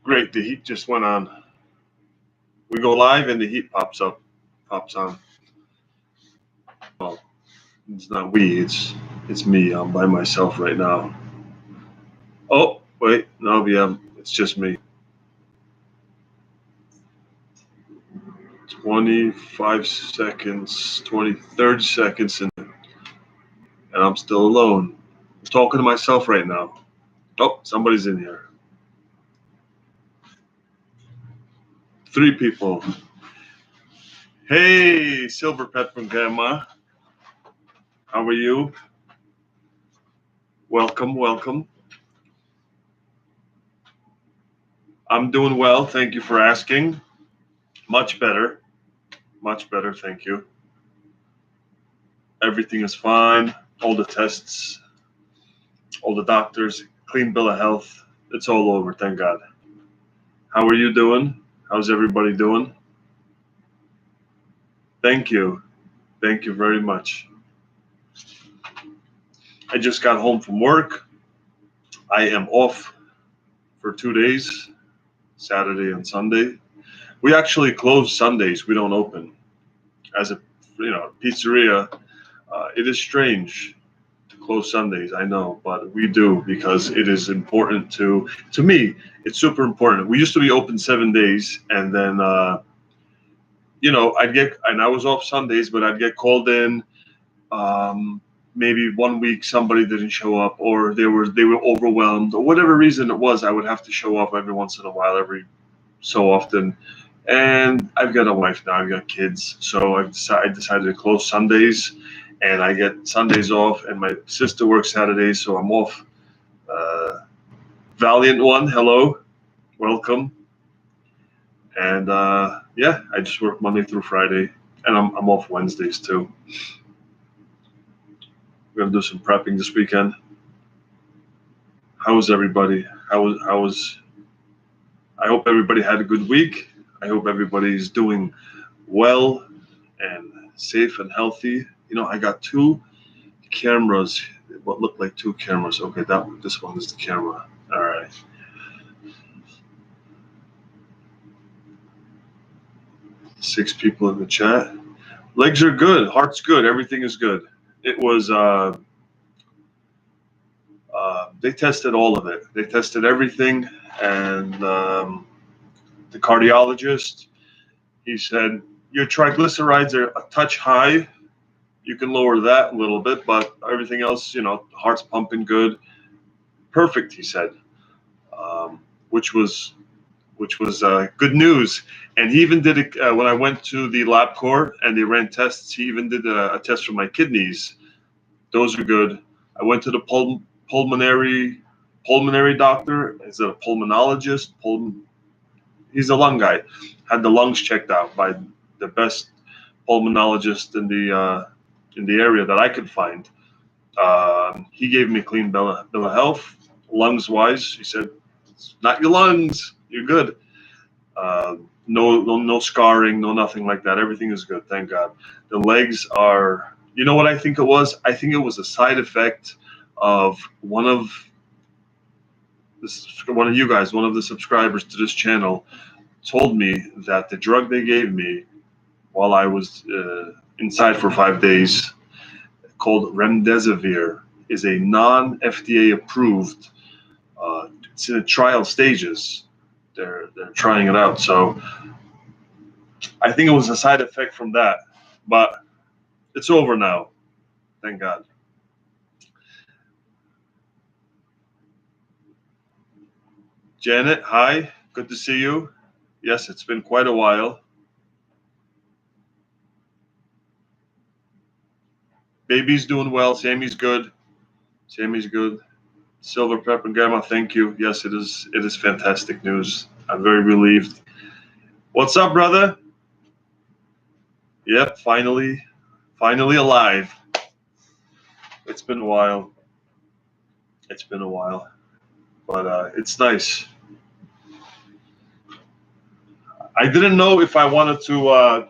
Great, the heat just went on. We go live and the heat pops on. Well, it's not we, it's me. I'm by myself right now. Oh, wait, no, yeah, it's just me. 25 seconds, 30 seconds, and I'm still alone. I'm talking to myself right now. Oh, somebody's in here. 3 people. Hey, Silver Pepper Grandma. How are you? Welcome. I'm doing well. Thank you for asking. Much better, thank you. Everything is fine. All the tests, all the doctors, clean bill of health. It's all over, thank God. How are you doing? How's everybody doing? Thank you. Thank you very much. I just got home from work. I am off for 2 days, Saturday and Sunday. We actually close Sundays. We don't open. As a pizzeria, it is strange to close Sundays, I know, but we do because it is important to me, it's super important. We used to be open 7 days, and then, I was off Sundays, but I'd get called in. Maybe 1 week somebody didn't show up, or they were overwhelmed, or whatever reason it was. I would have to show up every once in a while, every so often. And I've got a wife now, I've got kids, so I decided to close Sundays, and I get Sundays off, and my sister works Saturdays, so I'm off. Valiant One, hello, welcome. And I just work Monday through Friday, and I'm off Wednesdays too. We're gonna do some prepping this weekend. How is everybody? How was? I hope everybody had a good week. I hope everybody's doing well and safe and healthy. I got 2 cameras, what look like 2 cameras. Okay, this one is the camera. All right. Six people in the chat. Legs are good. Heart's good. Everything is good. It was, they tested all of it. They tested everything. And the cardiologist, he said, your triglycerides are a touch high. You can lower that a little bit, but everything else, heart's pumping good. Perfect, he said, which was good news. And he even did it when I went to the LabCorp and they ran tests. He even did a test for my kidneys. Those are good. I went to the pulmonary doctor. Is it a pulmonologist? He's a lung guy. Had the lungs checked out by the best pulmonologist in the area that I could find. He gave me a clean bill of health, lungs wise. He said, "It's not your lungs. You're good. No scarring, no nothing like that. Everything is good, thank God." The legs are. You know what I think it was? I think it was a side effect of one of you guys, one of the subscribers to this channel, told me that the drug they gave me while I was inside for 5 days, called remdesivir, is a non-FDA approved. It's in the trial stages. They're trying it out. So I think it was a side effect from that, but it's over now. Thank God. Janet, hi. Good to see you. Yes, it's been quite a while. Baby's doing well. Sammy's good. Silver Pepper Gamma, thank you. Yes, it is fantastic news. I'm very relieved. What's up, brother? Yep, finally alive. It's been a while. But it's nice. I didn't know if I wanted to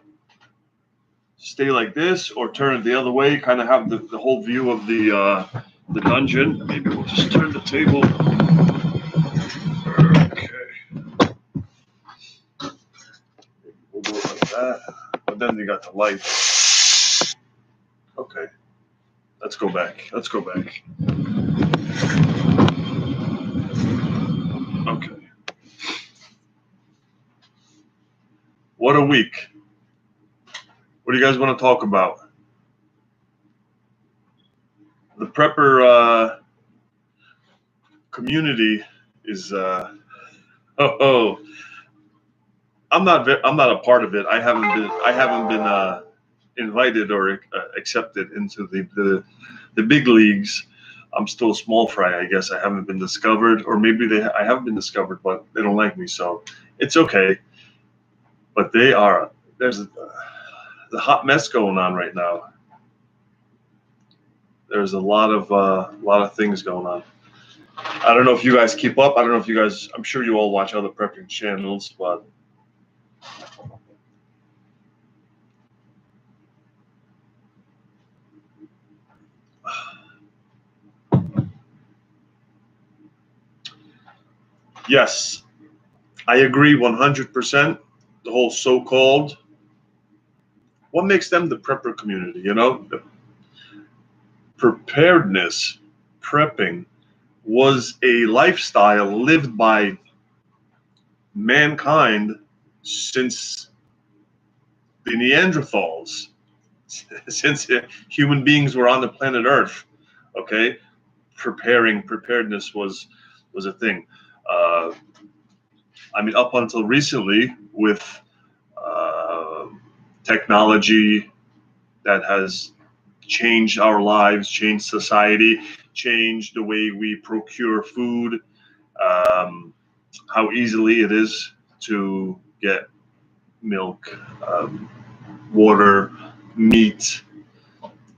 stay like this or turn it the other way, kind of have the whole view of the dungeon. Maybe we'll just turn the table. Okay. but then they got the light. Okay, let's go back. Okay. What a week. What do you guys want to talk about? The prepper community is I'm not a part of it. I haven't been invited or accepted into the big leagues. I'm still a small fry, I guess. I haven't been discovered, or maybe I have been discovered, but they don't like me, so it's okay. But there's the hot mess going on right now. There's a lot of things going on. I don't know if you guys keep up. I don't know if you guys. I'm sure you all watch other prepping channels, but yes, I agree 100%. The whole so-called, what makes them the prepper community? The preparedness, prepping was a lifestyle lived by mankind since the Neanderthals, since human beings were on the planet Earth. Okay, preparedness was a thing. I mean, up until recently, with technology that has changed our lives, changed society, changed the way we procure food, how easily it is to get milk, water, meat,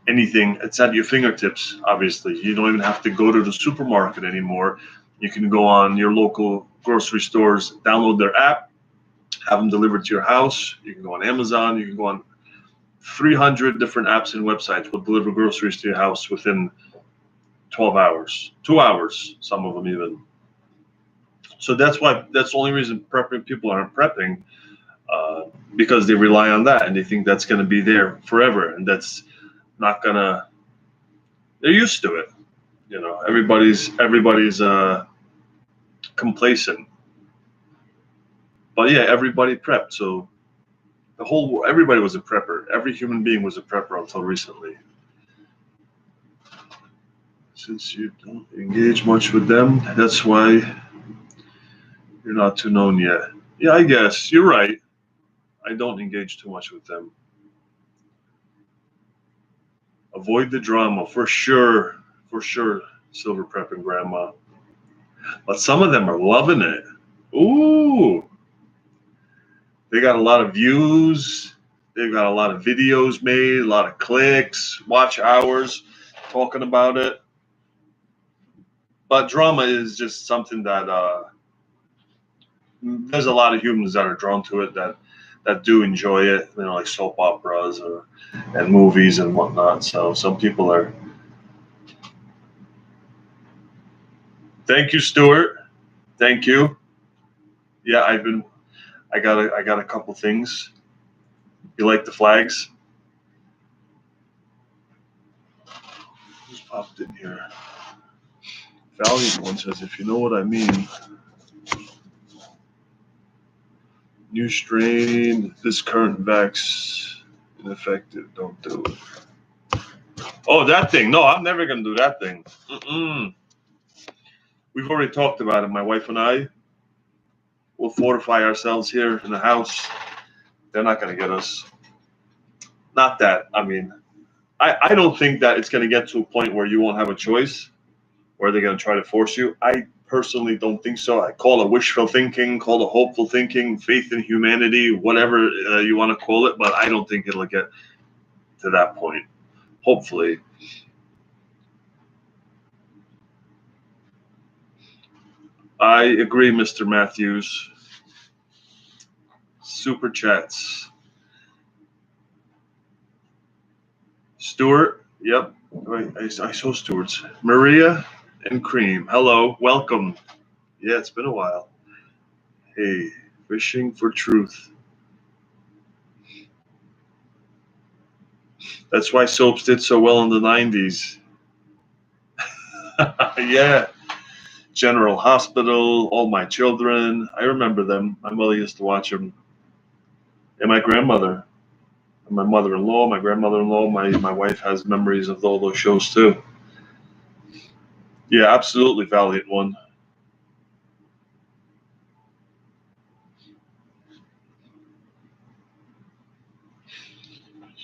anything. It's at your fingertips, obviously. You don't even have to go to the supermarket anymore. You can go on your local grocery stores, download their app, have them delivered to your house. You can go on Amazon. You can go on 300 different apps and websites will deliver groceries to your house within 12 hours, 2 hours, some of them even. So that's the only reason people aren't prepping, because they rely on that and they think that's going to be there forever, and that's not gonna. They're used to it, Everybody's complacent, but yeah, everybody prepped. So everybody was a prepper. Every human being was a prepper until recently. Since you don't engage much with them, that's why you're not too known yet. Yeah, I guess you're right. I don't engage too much with them. Avoid the drama for sure. Silver prepping grandma. But some of them are loving it. Ooh. They got a lot of views. They've got a lot of videos made, a lot of clicks, watch hours talking about it. But drama is just something that there's a lot of humans that are drawn to it, that do enjoy it, like soap operas and movies and whatnot. So some people are. Thank you, Stuart. Thank you. Yeah, I got a couple things. You like the flags? Who's popped in here? Valiant one says, if you know what I mean. New strain, this current vax ineffective. Don't do it. Oh, that thing. No, I'm never going to do that thing. We've already talked about it, my wife and I. We'll fortify ourselves here in the house. They're not going to get us. Not that. I mean, I don't think that it's going to get to a point where you won't have a choice, where they're going to try to force you. I personally don't think so. I call it wishful thinking, call it hopeful thinking, faith in humanity, whatever you want to call it, but I don't think it'll get to that point. Hopefully. I agree, Mr. Matthews. Super chats. Stuart, yep. I saw Stuart's. Maria and Cream, hello, welcome. Yeah, it's been a while. Hey, fishing for truth. That's why soaps did so well in the 90s. Yeah. General Hospital, All My Children. I remember them. My mother used to watch them. And my grandmother, and my mother-in-law, my grandmother-in-law, my wife has memories of all those shows too. Yeah, absolutely, Valiant one.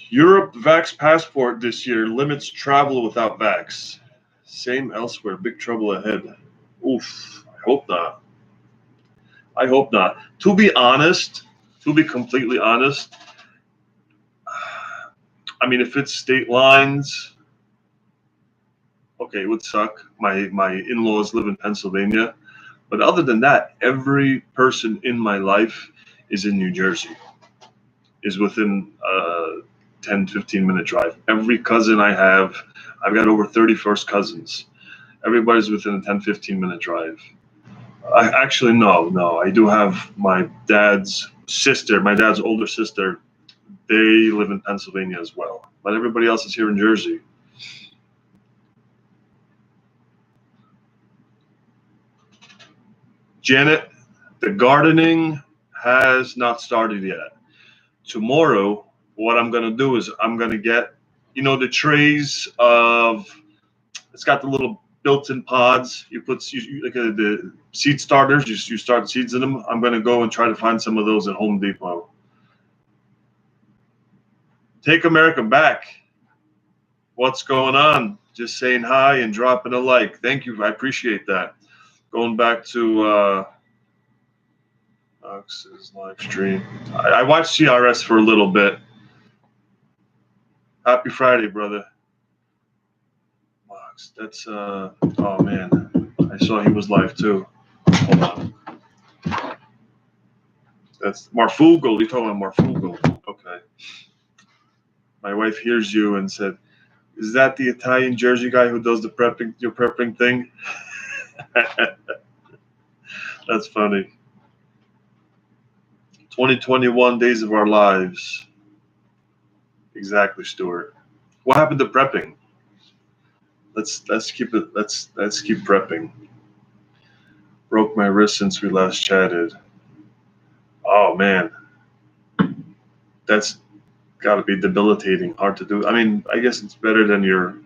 Europe vax passport this year limits travel without vax. Same elsewhere. Big trouble ahead. Oof. I hope not. I hope not. To be honest, to be completely honest, I mean, if it's state lines, okay, it would suck. My in-laws live in Pennsylvania, but other than that, every person in my life is in New Jersey. Is within a 10, 15-minute drive. Every cousin I have, I've got over 31st cousins. Everybody's within a 10, 15-minute drive. I actually no. I do have my dad's sister, my dad's older sister. They live in Pennsylvania as well, but everybody else is here in Jersey. Janet, the gardening has not started yet. Tomorrow, what I'm going to do is I'm going to get, the trays of, it's got the little built-in pods. You put like the seed starters, you start seeds in them. I'm going to go and try to find some of those at Home Depot. Take America back. What's going on? Just saying hi and dropping a like. Thank you. I appreciate that. Going back to Ox's live stream. I watched CRS for a little bit. Happy Friday, brother. Mox, that's oh man. I saw he was live too. Hold on. That's Marfugal. You're talking about Marfugal. Okay. My wife hears you and said, "Is that the Italian Jersey guy who does your prepping thing?" That's funny. 2021 days of our lives. Exactly, Stuart. What happened to prepping? Let's keep prepping. Broke my wrist since we last chatted. Oh man, that's got to be debilitating. Hard to do. I mean, I guess it's better than your.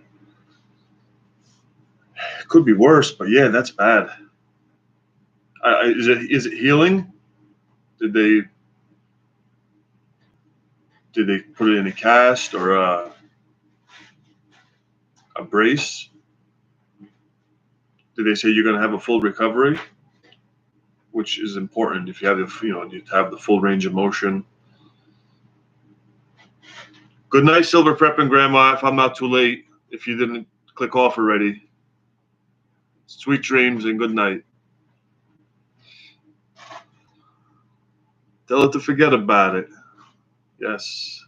It could be worse, but yeah, that's bad. Is it healing? Did they put it in a cast or a brace? Did they say you're going to have a full recovery? Which is important if you have you have the full range of motion. Good night, Silver Prepping Grandma. If I'm not too late, if you didn't click off already. Sweet dreams and good night. Tell her to forget about it. Yes.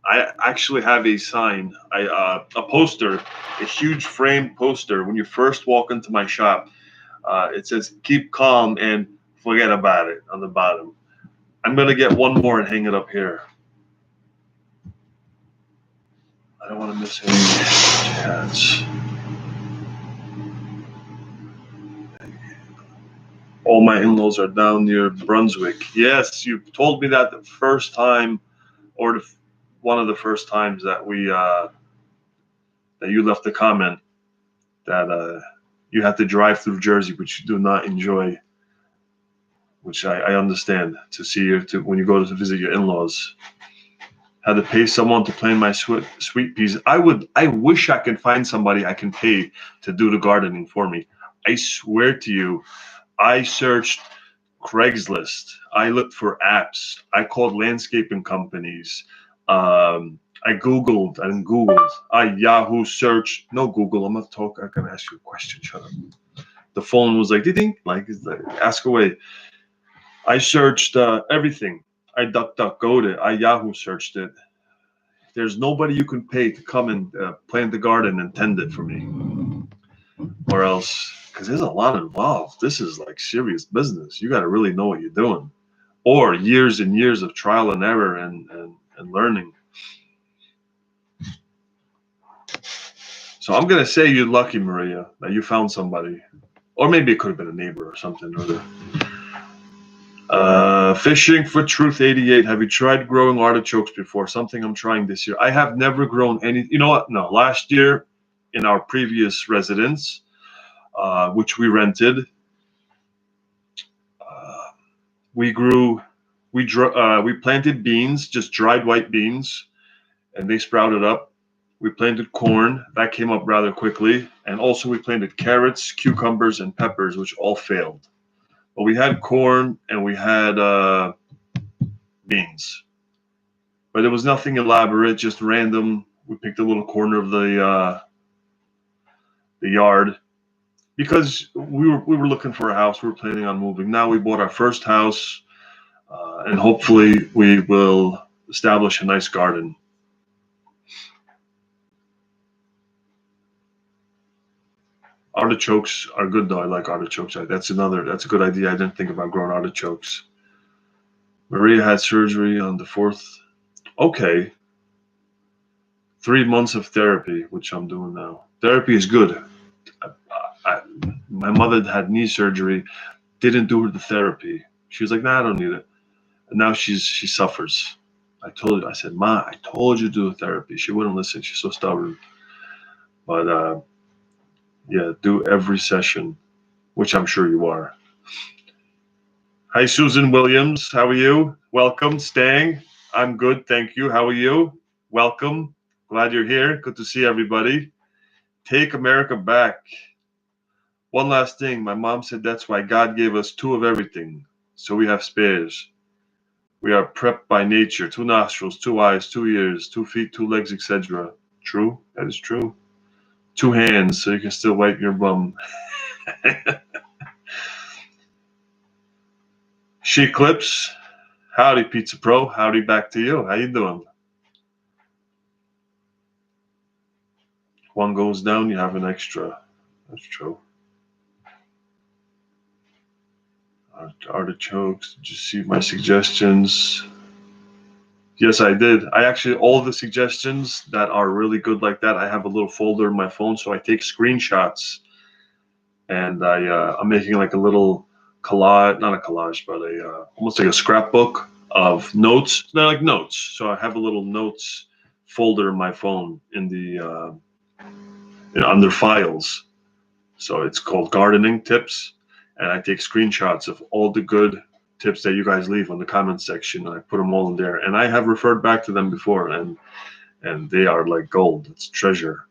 I actually have a sign, a poster, a huge framed poster. When you first walk into my shop, it says "Keep calm and forget about it" on the bottom. I'm gonna get one more and hang it up here. I don't want to miss any chance. All my in-laws are down near Brunswick. Yes, you told me that the first time, or one of the first times that we that you left a comment that you had to drive through Jersey, which you do not enjoy. Which I understand to see when you go to visit your in-laws. Had to pay someone to plant my sweet peas. I wish I could find somebody I can pay to do the gardening for me. I swear to you, I searched Craigslist. I looked for apps. I called landscaping companies. I Googled and Googled. I Yahoo searched. No Google. I'm gonna ask you a question. Shut up. The phone was like, ding, like ask away. I searched everything. I DuckDuckGo'd it. I Yahoo searched it. There's nobody you can pay to come and plant the garden and tend it for me. Or else, because there's a lot involved. This is like serious business. You got to really know what you're doing. Or years and years of trial and error and learning. So I'm gonna say you're lucky, Maria, that you found somebody, or maybe it could have been a neighbor or something or other. Fishing for Truth 88. Have you tried growing artichokes before? Something I'm trying this year. I have never grown any. You know what? No. Last year, in our previous residence, which we rented, we grew. We planted beans, just dried white beans, and they sprouted up. We planted corn. That came up rather quickly. And also we planted carrots, cucumbers, and peppers, which all failed. But we had corn and we had beans. But it was nothing elaborate, just random. We picked a little corner of the yard because we were looking for a house. We were planning on moving. Now we bought our first house, and hopefully we will establish a nice garden. Artichokes are good though. I like artichokes. That's a good idea. I didn't think about growing artichokes. Maria had surgery on the 4th. Okay. 3 months of therapy, which I'm doing now. Therapy is good. My mother had knee surgery, didn't do the therapy. She was like, "Nah, I don't need it." And now she suffers. I said, "Ma, I told you to do the therapy." She wouldn't listen. She's so stubborn. But yeah, do every session, which I'm sure you are. Hi, Susan Williams. How are you? Welcome, staying. I'm good, thank you. How are you? Welcome. Glad you're here. Good to see everybody. Take America back. One last thing. My mom said that's why God gave us 2 of everything, so we have spares. We are prepped by nature. 2 nostrils, 2 eyes, 2 ears, 2 feet, 2 legs, etc. True. That is true. 2 hands, so you can still wipe your bum. She Clips. Howdy, Pizza Pro. Howdy back to you. How you doing? One goes down, you have an extra. That's true. Artichokes. Did you see my suggestions? Yes, I did. All the suggestions that are really good like that, I have a little folder in my phone, so I take screenshots, and I'm making like a little collage, not a collage, but almost like a scrapbook of notes. They're like notes, so I have a little notes folder in my phone in the under files. So it's called gardening tips, and I take screenshots of all the good tips that you guys leave on the comment section. And I put them all in there, and I have referred back to them before, and they are like gold. It's treasure,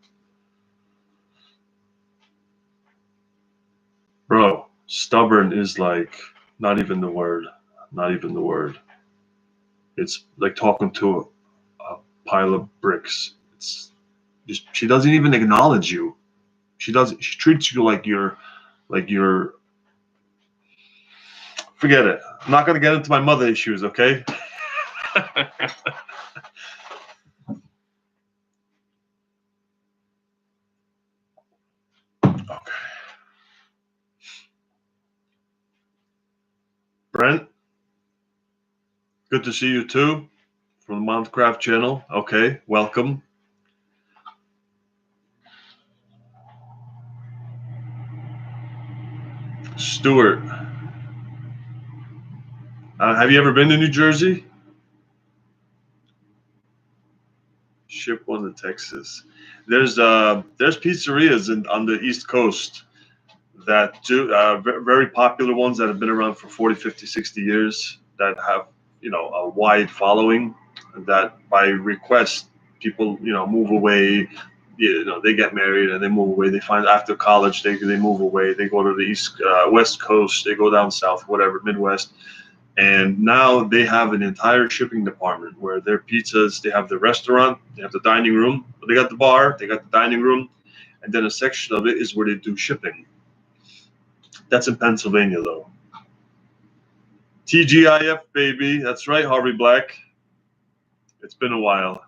bro. Stubborn is like not even the word. Not even the word. It's like talking to a pile of bricks. It's just she doesn't even acknowledge you. She doesn't. She treats you like you're forget it. I'm not gonna get into my mother issues, okay? Okay. Brent, good to see you too from the Mountcraft channel. Okay, welcome. Stuart, have you ever been to New Jersey? Ship one to Texas. There's pizzerias on the East Coast that do very popular ones that have been around for 40, 50, 60 years that have a wide following, that by request people move away. They get married and they move away. They find after college they move away. They go to the West Coast. They go down south, whatever, Midwest. And now they have an entire shipping department where their pizzas, they have the restaurant, they have the dining room, they got the bar, they got the dining room, and then a section of it is where they do shipping. That's in Pennsylvania, though. TGIF, baby. That's right, Harvey Black. It's been a while.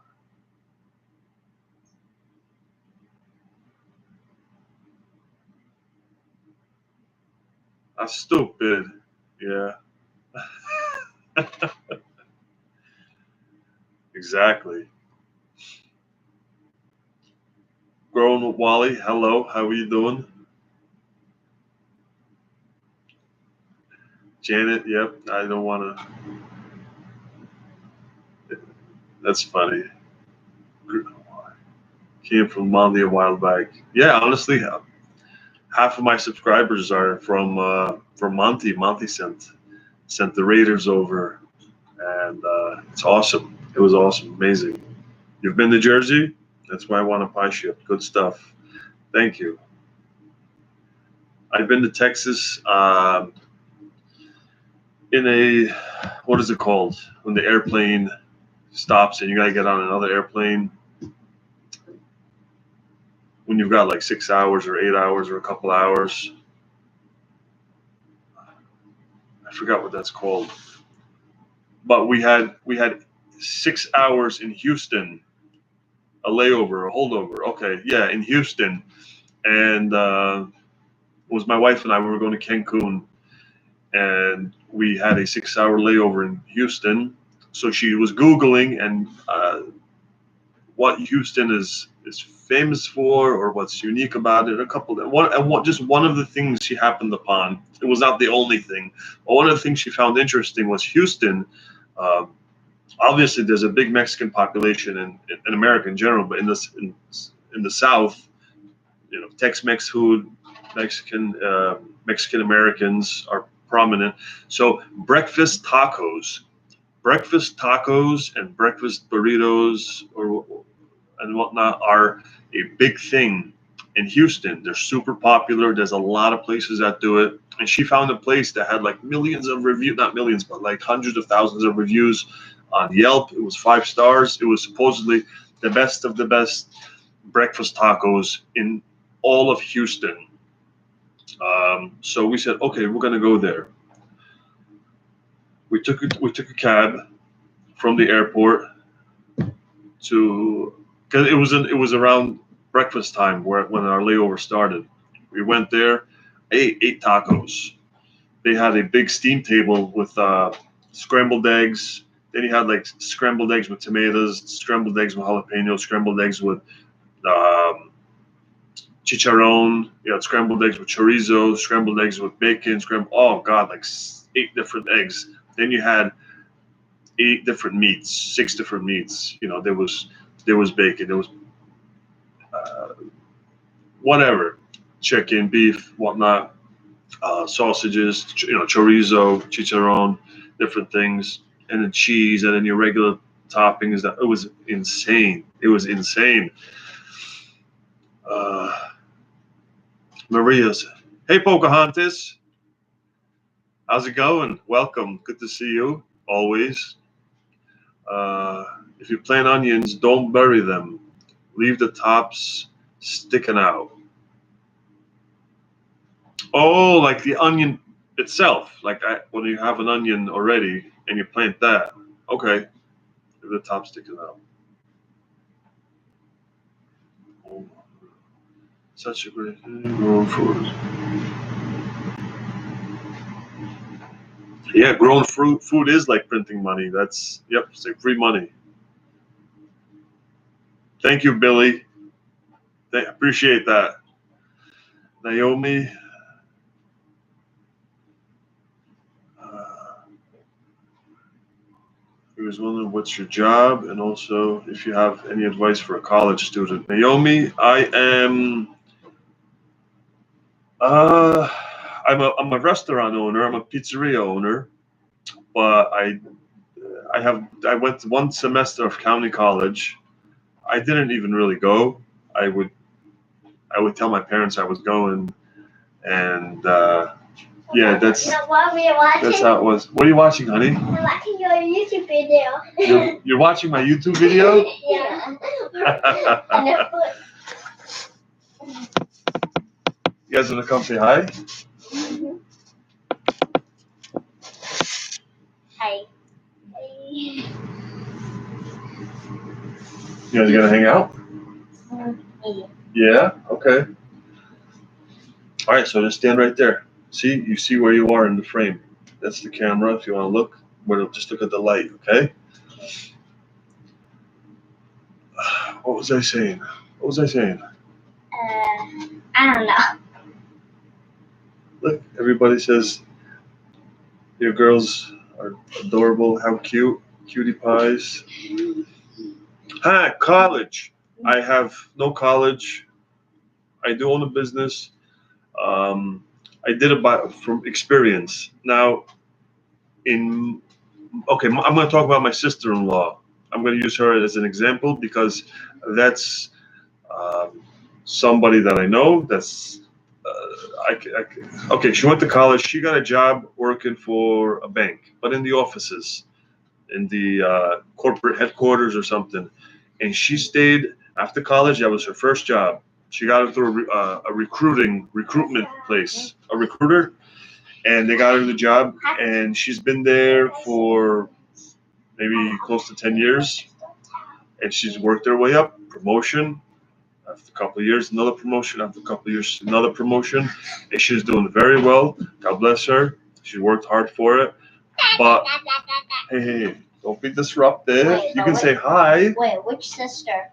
That's stupid. Yeah. Exactly. Grown Wally, hello. How are you doing? Janet, yep. I don't want to. That's funny. Came from Monty a while back. Yeah, honestly, half of my subscribers are from Monty. Monty sent the Raiders over, and it's awesome. It was awesome, amazing. You've been to Jersey? That's why I want a pie ship. Good stuff. Thank you. I've been to Texas in a, what is it called? When the airplane stops and you gotta get on another airplane. When you've got like 6 hours or 8 hours or a couple hours. I forgot what that's called. But we had 6 hours in Houston, a layover, a holdover. Okay, yeah, in Houston, and it was my wife and I. We were going to Cancun, and we had a 6 hour layover in Houston. So she was Googling and what Houston is famous for, or what's unique about it. Just one of the things she happened upon. It was not the only thing, but one of the things she found interesting was Houston. Obviously, there's a big Mexican population in America in general, but in the South, Tex-Mex food, Mexican Americans are prominent. So breakfast tacos and breakfast burritos and whatnot are a big thing in Houston. They're super popular. There's a lot of places that do it. And she found a place that had like millions of reviews, not millions, but like hundreds of thousands of reviews on Yelp. It was 5 stars. It was supposedly the best of the best breakfast tacos in all of Houston. So we said, okay, we're gonna go there. We took a cab from the airport to, because it was around breakfast time when our layover started. We went there, ate tacos. They had a big steam table with scrambled eggs. Then you had like scrambled eggs with tomatoes, scrambled eggs with jalapeno, scrambled eggs with chicharron. You had scrambled eggs with chorizo, scrambled eggs with bacon, oh god, like 8 different eggs. Then you had 8 different meats, 6 different meats. There was bacon, there was whatever, chicken, beef, whatnot, sausages, chorizo, chicharron, different things, and then cheese, and then your regular toppings. It was insane. It was insane. Maria's, hey Pocahontas, how's it going? Welcome. Good to see you. Always. If you plant onions, don't bury them. Leave the tops sticking out. Oh, like the onion itself. Like when you have an onion already and you plant that. Okay. Leave the top sticking out. Oh, such a great grown fruit. Yeah, grown food is like printing money. It's like free money. Thank you, Billy. Appreciate that. Naomi. He was wondering what's your job and also if you have any advice for a college student. Naomi, I am. I'm a restaurant owner. I'm a pizzeria owner, but I went to 1 semester of county college. I didn't even really go. I would tell my parents I was going, and yeah, that's how it was. What are you watching, honey? I'm watching your YouTube video. You're watching my YouTube video? Yeah. You guys want to come say hi? Mm-hmm. Hi. You guys gonna hang out? Yeah. Okay. All right. So just stand right there. You see where you are in the frame. That's the camera. If you want to look, just look at the light. Okay. What was I saying? I don't know. Look, everybody says your girls are adorable. How cute. Cutie pies. College. I have no college. I do own a business. I did it from experience. Now, I'm going to talk about my sister-in-law. I'm going to use her as an example because that's somebody that I know. That's okay. She went to college. She got a job working for a bank, but in the offices, in the corporate headquarters or something. And she stayed after college. That was her first job. She got her through a recruitment place, a recruiter, and they got her the job. And she's been there for maybe close to 10 years. And she's worked her way up, promotion. After a couple of years, another promotion. After a couple of years, another promotion. And she's doing very well. God bless her. She worked hard for it. But hey, don't be disruptive. You can say hi. Wait, which sister?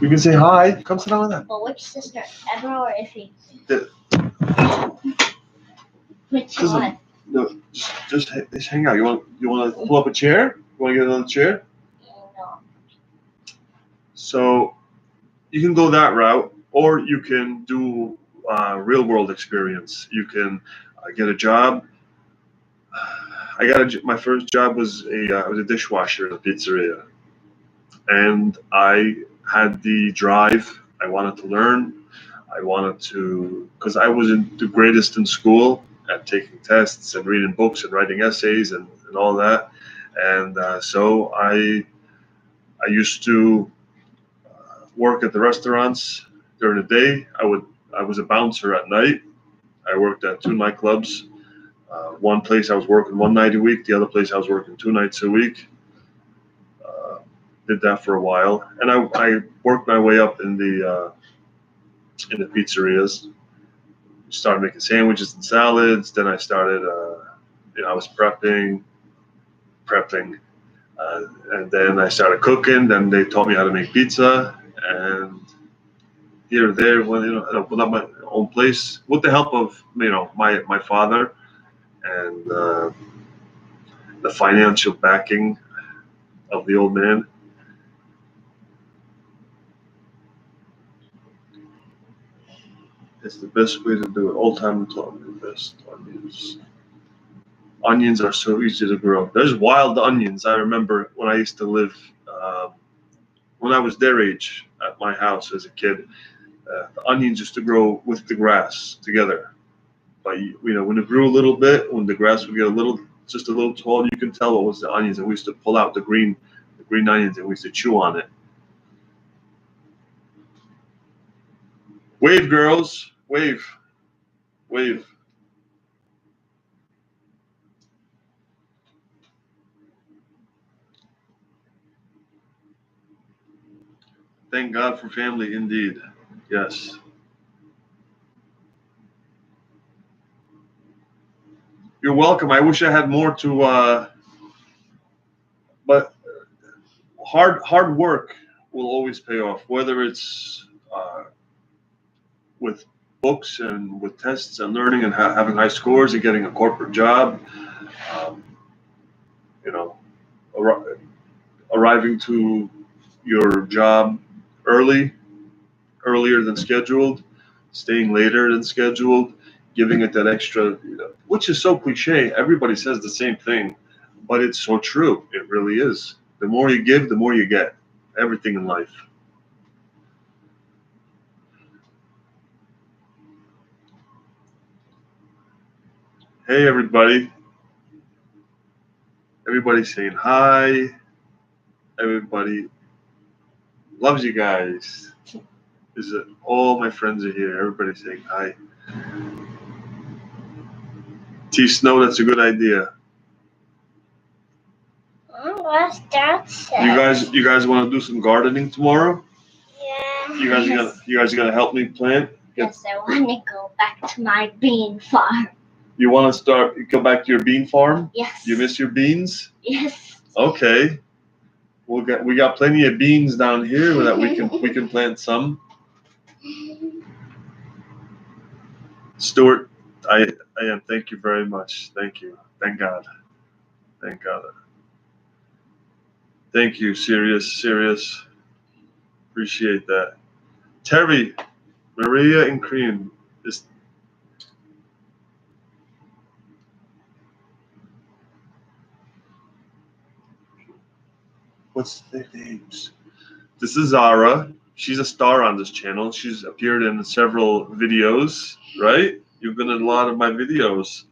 You can say hi. Come sit down with that. Well, which sister? Ever or Iffy? The- Which Listen, one? No, just hang out. You want to pull up a chair? You want to get another chair? No. So you can go that route, or you can do real world experience. You can get a job. My first job was a dishwasher in a pizzeria, and I had the drive. I wanted to learn. I wanted to, because I wasn't the greatest in school at taking tests and reading books and writing essays and all that. And so I used to work at the restaurants during the day. I was a bouncer at night. I worked at 2 nightclubs. One place I was working 1 night a week. The other place I was working 2 nights a week. Did that for a while, and I worked my way up in the pizzerias. Started making sandwiches and salads. Then I started, I was prepping, and then I started cooking. Then they taught me how to make pizza, and here or there, when I opened up my own place with the help of my father and the financial backing of the old man. It's the best way to do it. Old time talk, the best onions. Onions are so easy to grow. There's wild onions. I remember when I used to live, when I was their age at my house as a kid, the onions used to grow with the grass together. But when it grew a little bit, when the grass would get just a little tall, you can tell what was the onions. And we used to pull out the green onions and we used to chew on it. Wave, girls, wave, wave. Thank God for family, indeed. Yes. You're welcome. I wish I had more to, but hard work will always pay off, whether it's with books and with tests and learning and having high scores and getting a corporate job. Um, you know, arriving to your job earlier than scheduled, staying later than scheduled, giving it that extra, which is so cliche. Everybody says the same thing, but it's so true. It really is. The more you give, the more you get. Everything in life. Hey, everybody. Everybody's saying hi. Everybody loves you guys. All my friends are here. Everybody's saying hi. T Snow, that's a good idea. What's that say? You guys want to do some gardening tomorrow? Yeah. You guys are gonna help me plant? Yes, I want to go back to my bean farm. You want to go back to your bean farm? Yes. You miss your beans? Yes. Okay. We got plenty of beans down here that we can plant some. Stuart, I am. Thank you very much. Thank you. Thank God. Thank God. Thank you, serious. Appreciate that. Terry, Maria, and Cream. This, what's their names? This is Zara. She's a star on this channel. She's appeared in several videos, right? You've been in a lot of my videos.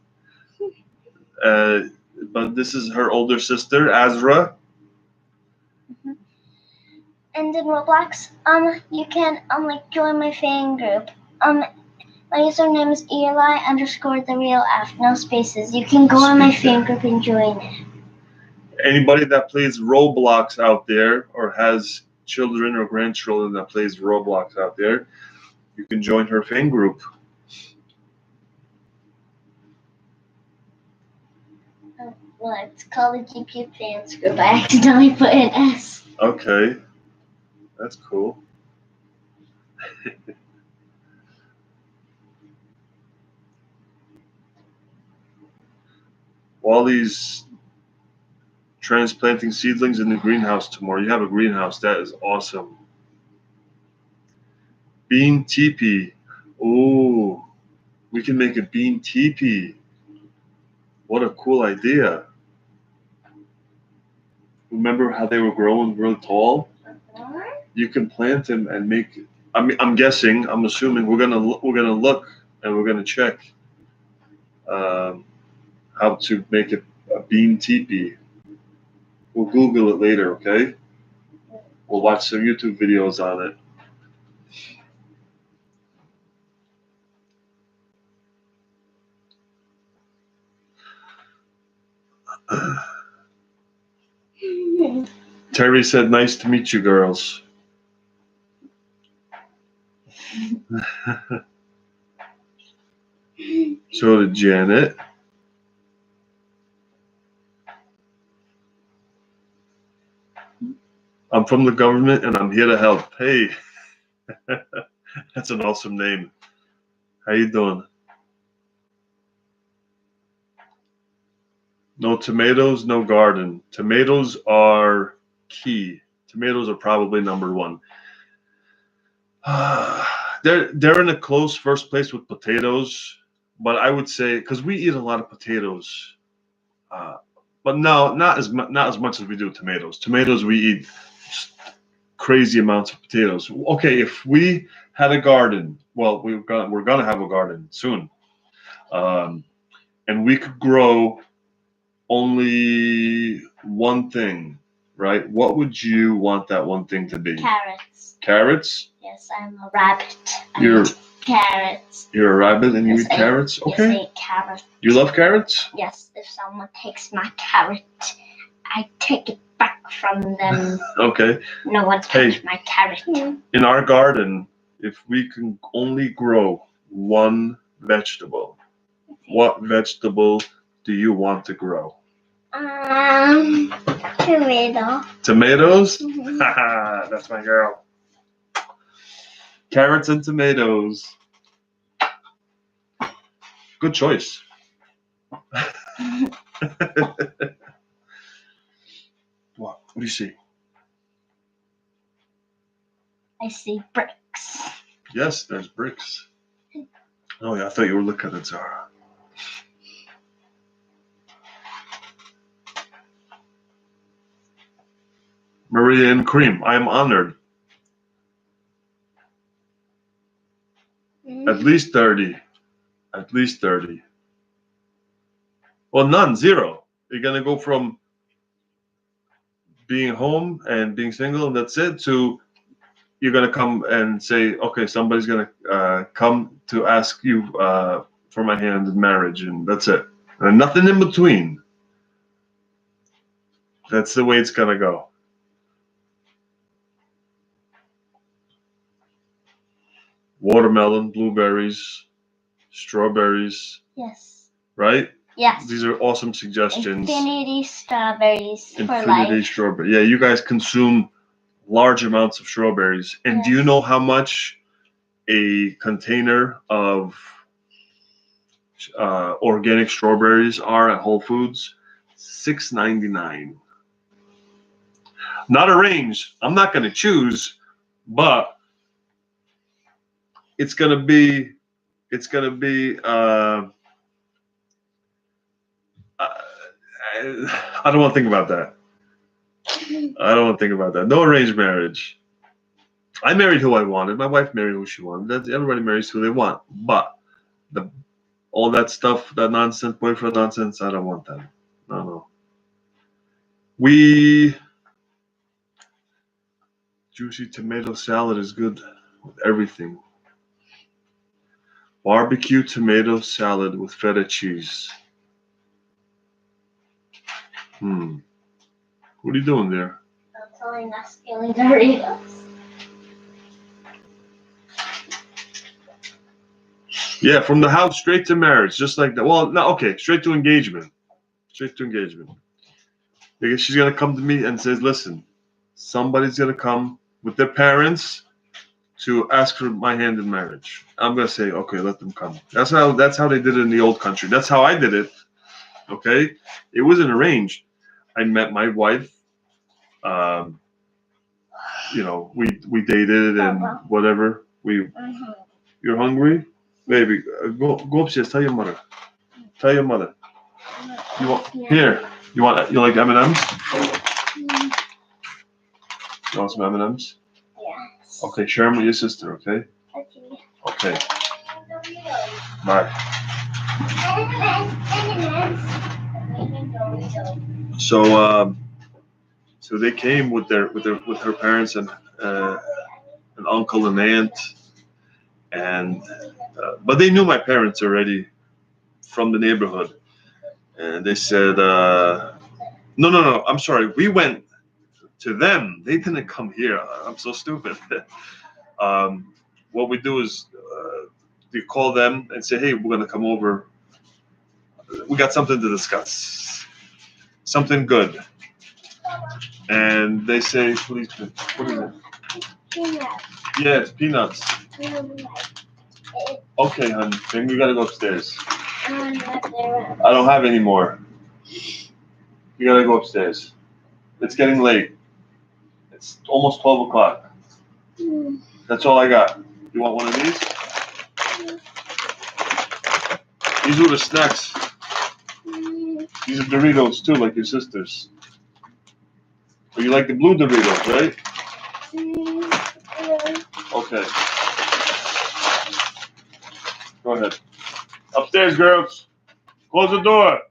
But this is her older sister, Azra. And in Roblox, you can like join my fan group. My username is Eli_the_real_F, no spaces. You can go on my fan group and join it. Anybody that plays Roblox out there or has children or grandchildren that plays Roblox out there, you can join her fan group. Well, it's called the GP Fans Group. I accidentally put an S. Okay, that's cool. Wally's transplanting seedlings in the greenhouse tomorrow. You have a greenhouse. That is awesome. Bean teepee. Ooh, we can make a bean teepee. What a cool idea. Remember how they were growing real tall? You can plant them and make. I'm guessing. I'm assuming we're gonna look and we're gonna check how to make it a bean teepee. We'll Google it later, okay? We'll watch some YouTube videos on it. Terry said, "Nice to meet you, girls." So did Janet. I'm from the government and I'm here to help. Hey, that's an awesome name. How you doing? No tomatoes, no garden. Tomatoes are key. Tomatoes are probably number one. They're in a close first place with potatoes, but I would say because we eat a lot of potatoes, but no, not as much as we do tomatoes. Tomatoes we eat crazy amounts of potatoes. Okay, if we had a garden, well, we're gonna have a garden soon, and we could grow only one thing, right? What would you want that one thing to be? Carrots. Carrots? Yes, I'm a rabbit. You're carrots. You're a rabbit and you eat carrots? Okay. Yes, I eat carrots. You love carrots? Yes, if someone takes my carrot, I take it back from them. Okay. No one touched my carrot. In our garden, if we can only grow one vegetable, what vegetable do you want to grow? Tomato. Tomatoes? Mm-hmm. Haha, that's my girl. Carrots and tomatoes. Good choice. What do you see? I see bricks. Yes, there's bricks. Oh yeah, I thought you were looking at Zara. Maria and Cream, I am honored. At least 30. At least 30. Well, none, zero. You're going to go from being home and being single and that's it to you're going to come and say, okay, somebody's going to come to ask you for my hand in marriage and that's it. And nothing in between. That's the way it's going to go. Watermelon, blueberries, strawberries. Yes. Right? Yes. These are awesome suggestions. Infinity strawberries for life. Infinity strawberry. Yeah, you guys consume large amounts of strawberries. And do you know how much a container of organic strawberries are at Whole Foods, $6.99. Not arranged. I'm not going to choose, but it's going to be. It's going to be. I don't want to think about that. I don't want to think about that. No arranged marriage. I married who I wanted. My wife married who she wanted. Everybody marries who they want. But all that stuff, that nonsense, boyfriend nonsense, I don't want that. No. Juicy tomato salad is good with everything. Barbecue tomato salad with feta cheese. What are you doing there? I'm telling us scaling Doritos. Yeah, from the house straight to marriage, just like that. Well, no, okay, straight to engagement. Because she's gonna come to me and says, "Listen, somebody's gonna come with their parents to ask for my hand in marriage." I'm gonna say, "Okay, let them come." That's how they did it in the old country. That's how I did it. Okay, it wasn't arranged. I met my wife. We dated and whatever. You're hungry, baby? Go upstairs. Tell your mother. You want here? You like M&Ms? You want some M&Ms? Yes. Okay, share them with your sister. Okay. Okay. Bye. So they came with her parents and an uncle and aunt, and but they knew my parents already from the neighborhood, and they said, no, I'm sorry, we went to them. They didn't come here. I'm so stupid. What we do is we call them and say, hey, we're gonna come over. We got something to discuss, something good. And they say, please, what is it? Peanuts. Yes, peanuts. Okay, honey, then we gotta go upstairs. I don't have any more. You gotta go upstairs. It's getting late. It's almost 12 o'clock. That's all I got. You want one of these? These are the snacks. These are Doritos too, like your sister's. But you like the blue Doritos, right? Okay. Go ahead. Upstairs, girls. Close the door.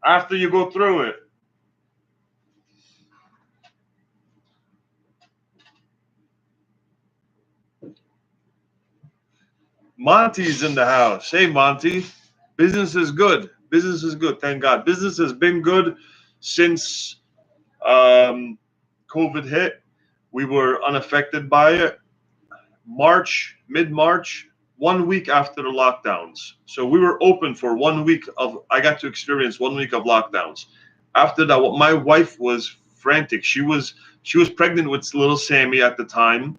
After you go through it. Monty's in the house. Hey, Monty. Business is good. Business is good. Thank God. Business has been good since COVID hit. We were unaffected by it. Mid-March, 1 week after the lockdowns. So we were open for 1 week I got to experience 1 week of lockdowns. After that, my wife was frantic. She was pregnant with little Sammy at the time.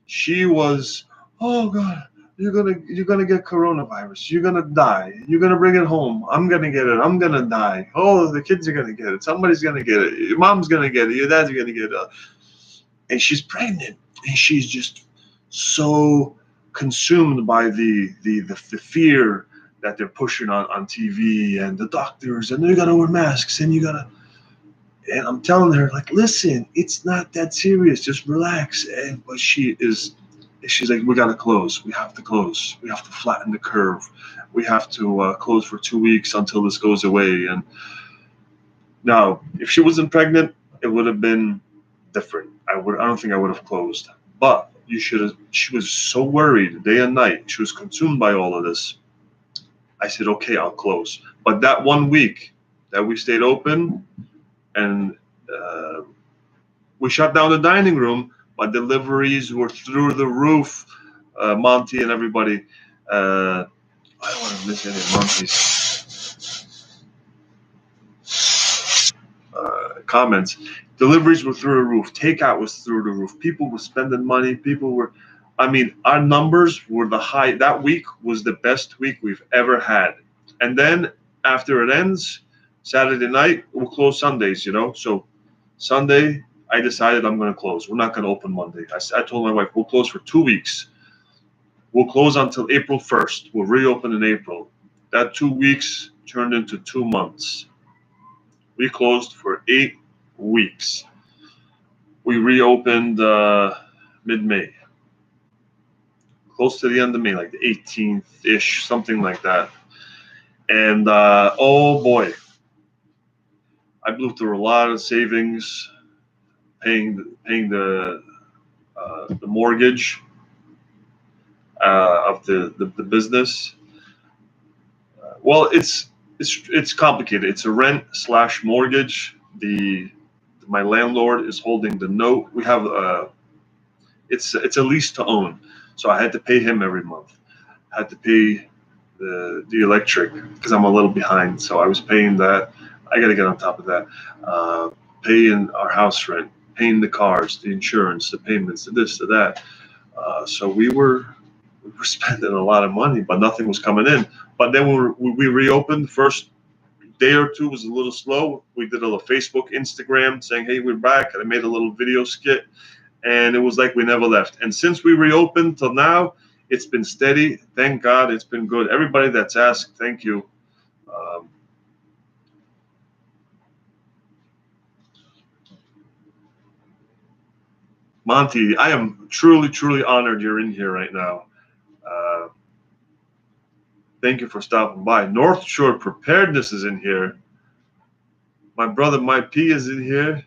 She was, oh God, you're gonna get coronavirus. You're gonna die. You're gonna bring it home. I'm gonna get it. I'm gonna die. Oh, the kids are gonna get it. Somebody's gonna get it. Your mom's gonna get it. Your dad's gonna get it. And she's pregnant, and she's just so consumed by the fear that they're pushing on TV and the doctors, and you gotta wear masks, and and I'm telling her, like, listen, it's not that serious, just relax. But she's like, we gotta close. We have to close. We have to flatten the curve. We have to close for 2 weeks until this goes away. And now, if she wasn't pregnant, it would have been different. I don't think I would have closed. But she was so worried day and night. She was consumed by all of this. I said, okay, I'll close. But that 1 week that we stayed open, and we shut down the dining room, but deliveries were through the roof. Monty and everybody. I don't want to miss any of Monty's comments. Deliveries were through the roof. Takeout was through the roof. People were spending money. People were. I mean, our numbers were the high. That week was the best week we've ever had. And then after it ends, Saturday night, we'll close Sundays, So Sunday, I decided I'm going to close. We're not going to open Monday. I told my wife, we'll close for 2 weeks. We'll close until April 1st. We'll reopen in April. That 2 weeks turned into 2 months. We closed for 8 weeks. We reopened mid-May. Close to the end of May, like the 18th-ish, something like that. And oh boy, I blew through a lot of savings, paying the mortgage of the business. Well, it's complicated. It's a rent/mortgage. My landlord is holding the note. We have it's a lease to own, so I had to pay him every month. I had to pay the electric because I'm a little behind, so I was paying that. I got to get on top of that. Paying our house rent, paying the cars, the insurance, the payments, the this, the that. So we were spending a lot of money, but nothing was coming in. But then we reopened. First day or two was a little slow. We did a little Facebook, Instagram saying, hey, we're back. And I made a little video skit. And it was like we never left. And since we reopened till now, it's been steady. Thank God, it's been good. Everybody that's asked, thank you. Monty, I am truly, truly honored you're in here right now. Thank you for stopping by. North Shore Preparedness is in here. My brother, Mike P, is in here.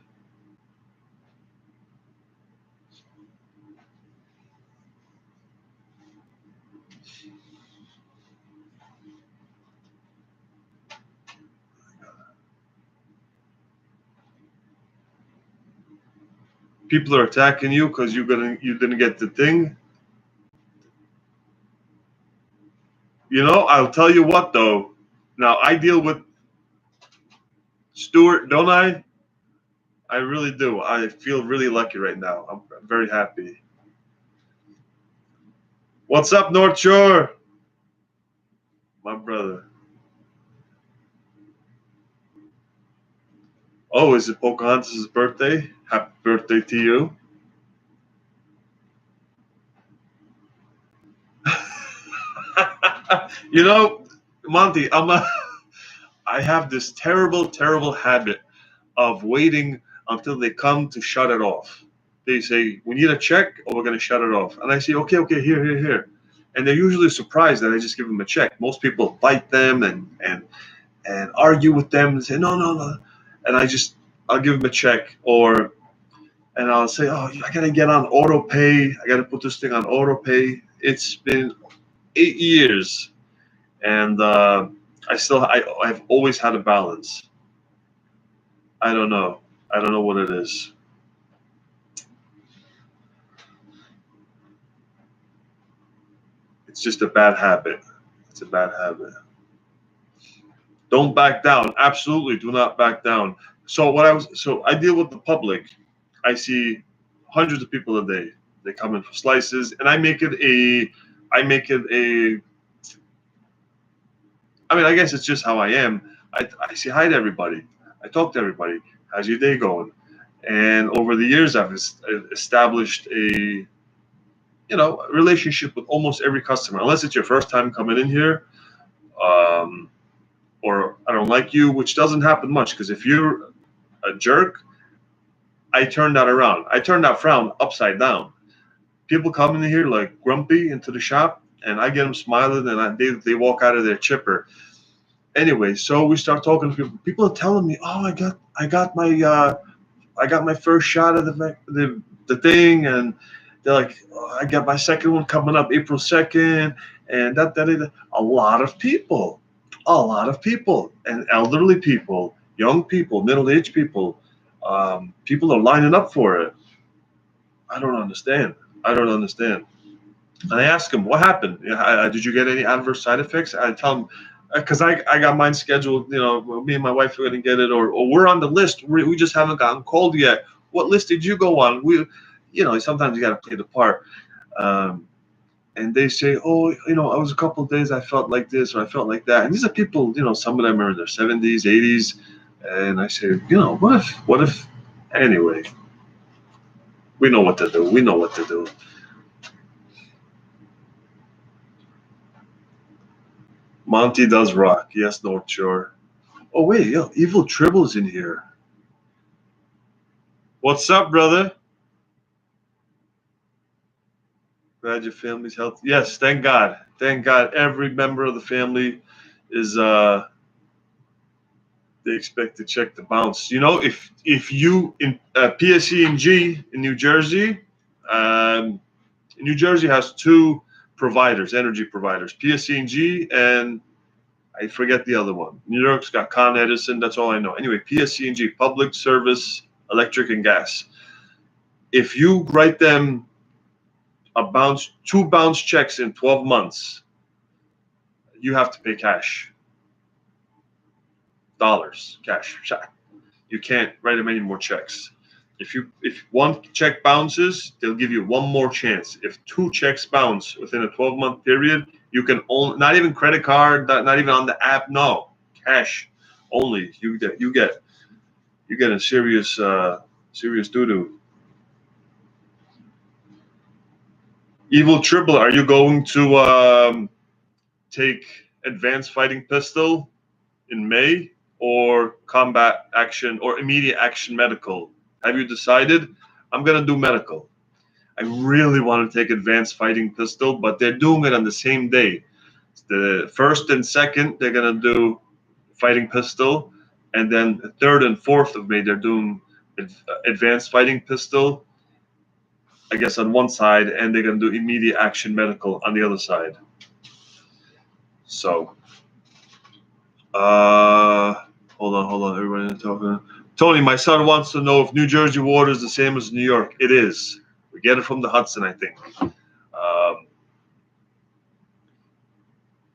People are attacking you because you didn't get the thing. I'll tell you what though. Now I deal with Stuart, don't I? I really do. I feel really lucky right now. I'm very happy. What's up, North Shore? My brother. Oh, is it Pocahontas' birthday? Happy birthday to you. Monty, I have this terrible, terrible habit of waiting until they come to shut it off. They say, we need a check or we're going to shut it off. And I say, okay, here. And they're usually surprised that I just give them a check. Most people fight them and argue with them and say, no. And I'll give them a check and I'll say, oh, I got to get on auto pay. I got to put this thing on auto pay. It's been 8 years. And I've always had a balance. I don't know what it is. It's just a bad habit. It's a bad habit. Don't back down. Absolutely, do not back down. So I deal with the public. I see hundreds of people a day. They come in for slices, and I make it a. I guess it's just how I am. I say hi to everybody. I talk to everybody. How's your day going? And over the years, I've established a relationship with almost every customer, unless it's your first time coming in here, or I don't like you, which doesn't happen much, because if you're a jerk, I turn that around. I turn that frown upside down. People come in here like grumpy into the shop, and I get them smiling, and they walk out of there chipper. Anyway, so we start talking to people. People are telling me, "Oh, I got my first shot of the thing," and they're like, oh, "I got my second one coming up April 2nd," and that. A lot of people, and elderly people, young people, middle-aged people, people are lining up for it. I don't understand. And I ask them, what happened? Did you get any adverse side effects? I tell them, because I got mine scheduled, me and my wife are going to get it, or we're on the list. We just haven't gotten called yet. What list did you go on? Sometimes you got to play the part. Um, and they say, oh, I was a couple of days, I felt like this or I felt like that. And these are people, some of them are in their 70s, 80s. And I say, what if, anyway, we know what to do. We know what to do. Monty does rock. Yes, North Shore. Oh, wait, Evil Tribble's in here. What's up, brother? Glad your family's healthy. Yes, thank God. Thank God every member of the family is they expect to check the bounce. If you in PSE&G in New Jersey, New Jersey has two providers, energy providers, PSE&G and I forget the other one. New York's got Con Edison. That's all I know. Anyway, PSE&G, Public Service, Electric and Gas. If you write them two bounce checks in 12 months, you have to pay cash. Dollars, cash. You can't write them any more checks. If one check bounces, they'll give you one more chance. If two checks bounce within a 12-month period, you can only, not even credit card, not even on the app, no, cash only. You get a serious doo-doo. Evil Triple, are you going to take Advanced Fighting Pistol in May or Combat Action or Immediate Action Medical? Have you decided? I'm going to do medical. I really want to take Advanced Fighting Pistol, but they're doing it on the same day. The first and second, they're going to do Fighting Pistol, and then the 3rd and 4th of May, they're doing Advanced Fighting Pistol, I guess, on one side, and they're going to do Immediate Action Medical on the other side. So, hold on, everybody talking. Tony, my son wants to know if New Jersey water is the same as New York. It is. We get it from the Hudson, I think.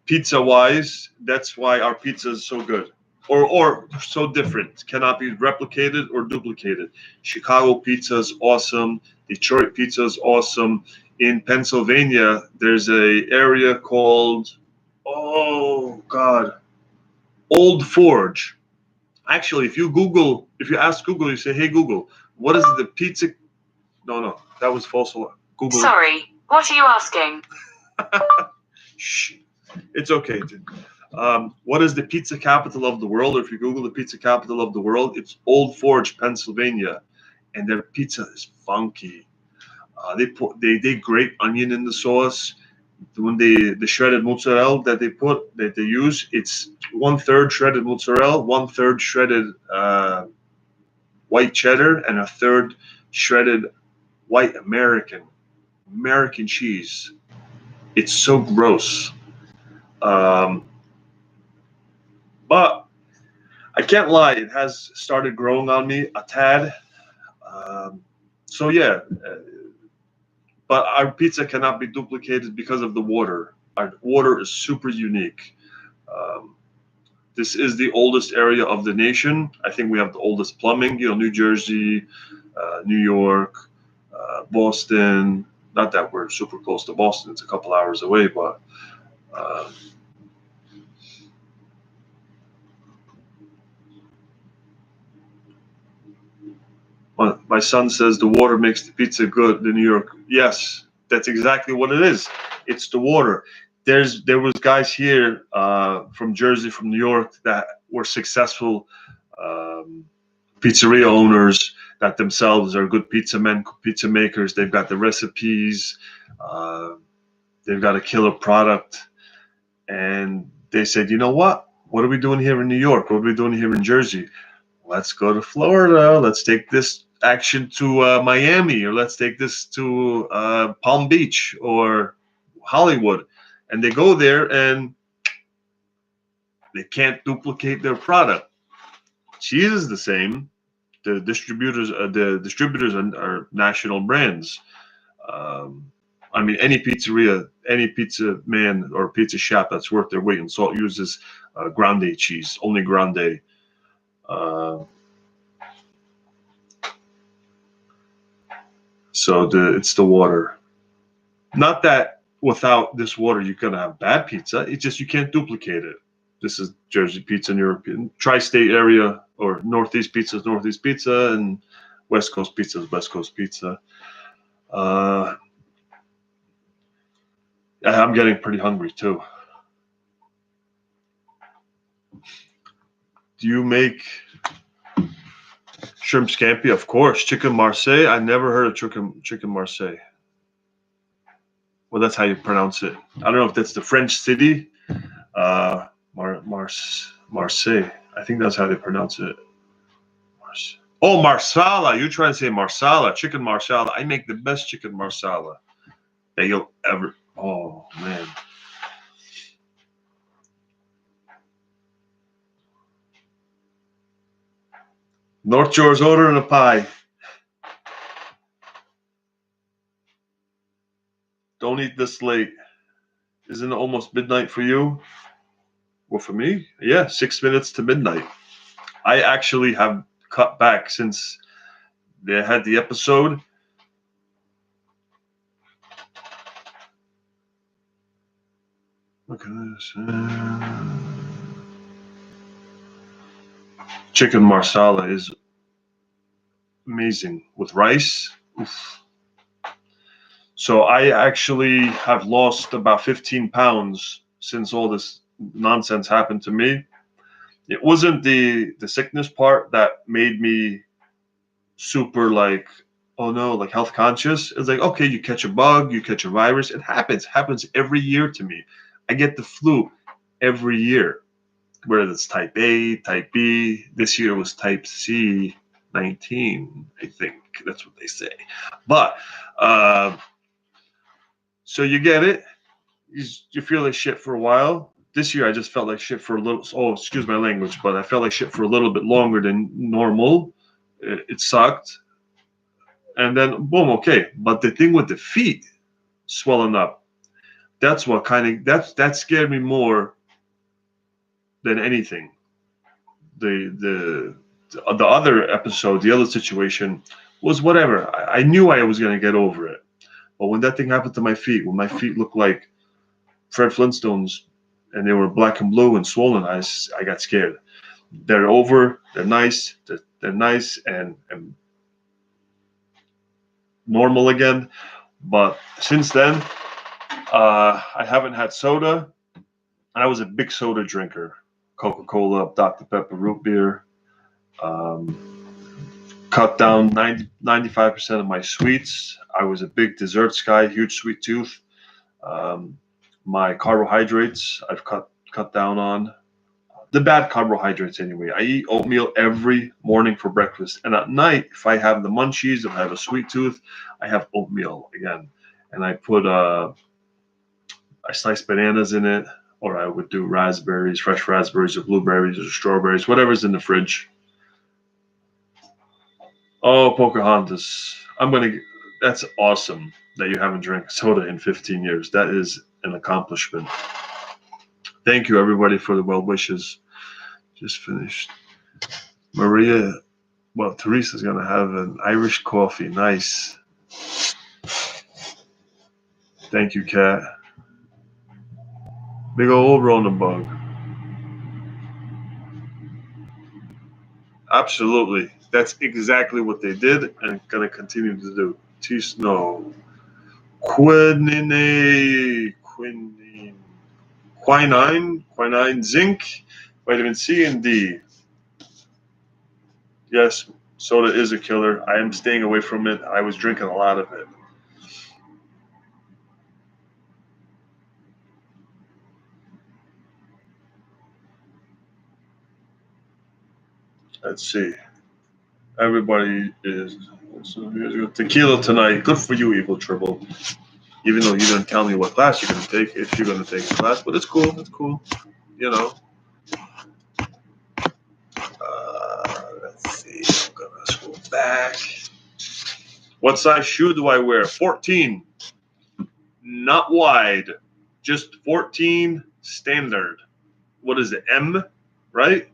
Pizza-wise, that's why our pizza is so good, or so different. Cannot be replicated or duplicated. Chicago pizza is awesome. Detroit pizza is awesome. In Pennsylvania, there's a area called, oh God, Old Forge. Actually, if you ask Google, you say, hey Google, what is the pizza? No, that was false. Google. Sorry, what are you asking? Shh. It's okay, dude. What is the pizza capital of the world? Or if you Google the pizza capital of the world, it's Old Forge, Pennsylvania, and their pizza is funky. They grate onion in the sauce. When the shredded mozzarella that they use, it's 1/3 shredded mozzarella, 1/3 shredded white cheddar, and 1/3 shredded white American cheese. It's so gross. But I can't lie, it has started growing on me a tad. So yeah, but our pizza cannot be duplicated because of the water. Our water is super unique. This is the oldest area of the nation. I think we have the oldest plumbing. New Jersey, New York, Boston. Not that we're super close to Boston; it's a couple hours away, but. My son says the water makes the pizza good in New York. Yes, that's exactly what it is. It's the water. There was guys here from Jersey, from New York, that were successful pizzeria owners that themselves are good pizza makers. They've got the recipes. They've got a killer product. And they said, you know what? What are we doing here in New York? What are we doing here in Jersey? Let's go to Florida. Let's take this action to Miami, or let's take this to Palm Beach or Hollywood. And they go there and they can't duplicate their product. Cheese is the same. The distributors are national brands. I mean, any pizzeria, any pizza man or pizza shop that's worth their weight in salt uses grande cheese, only grande. So it's the water. Not that without this water you're gonna have bad pizza. It's just you can't duplicate it. This is Jersey pizza in European tri-state area, or Northeast pizza is Northeast pizza, and West Coast pizza is West Coast pizza. I'm getting pretty hungry too. Do you make shrimp scampi? Of course. Chicken Marseille? I never heard of chicken Marseille. Well, that's how you pronounce it. I don't know if that's the French city. Marseille. I think that's how they pronounce it. Oh, marsala. You're trying to say marsala. Chicken marsala. I make the best chicken marsala that you'll ever. Oh, man. North Shore's ordering a pie. Don't eat this late. Isn't it almost midnight for you? Well, for me, yeah, 6 minutes to midnight. I actually have cut back since they had the episode. Look at this. Chicken marsala is amazing with rice. Oof. So I actually have lost about 15 pounds since all this nonsense happened to me. It wasn't the sickness part that made me super like, oh no, like health conscious. It's like, okay, you catch a bug, you catch a virus. It happens every year to me. I get the flu every year, whether it's type A, type B. This year was type C, 19, I think. That's what they say. But so you get it. You feel like shit for a while. This year I just felt like shit for a little. Oh, excuse my language, but I felt like shit for a little bit longer than normal. It sucked, and then boom, okay. But the thing with the feet swelling up, that's what that scared me more than anything. The other episode, the other situation was whatever. I knew I was gonna get over it, but when that thing happened to my feet, when my feet looked like Fred Flintstones, and they were black and blue and swollen, I got scared. They're over. They're nice. They're nice and normal again. But since then, I haven't had soda. And I was a big soda drinker. Coca-Cola, Dr. Pepper, root beer. Cut down 95% of my sweets. I was a big desserts guy, huge sweet tooth. My carbohydrates, I've cut down on. The bad carbohydrates anyway. I eat oatmeal every morning for breakfast. And at night, if I have the munchies, if I have a sweet tooth, I have oatmeal again. And I put, I slice bananas in it, or I would do raspberries, fresh raspberries or blueberries or strawberries, whatever's in the fridge. Oh, Pocahontas. That's awesome that you haven't drank soda in 15 years. That is an accomplishment. Thank you, everybody, for the well wishes. Just finished. Maria, well, Teresa's going to have an Irish coffee. Nice. Thank you, Kat. Big old Rona bug. Absolutely. That's exactly what they did and going to continue to do. T-Snow. Quinine, zinc, vitamin C, and D. Yes, soda is a killer. I am staying away from it. I was drinking a lot of it. Let's see. Everybody is tequila tonight. Good for you, Evil Triple. Even though you didn't tell me what class you're going to take, if you're going to take a class, but it's cool. It's cool. You know. Let's see. I'm going to scroll back. What size shoe do I wear? 14. Not wide. Just 14 standard. What is it? M, right?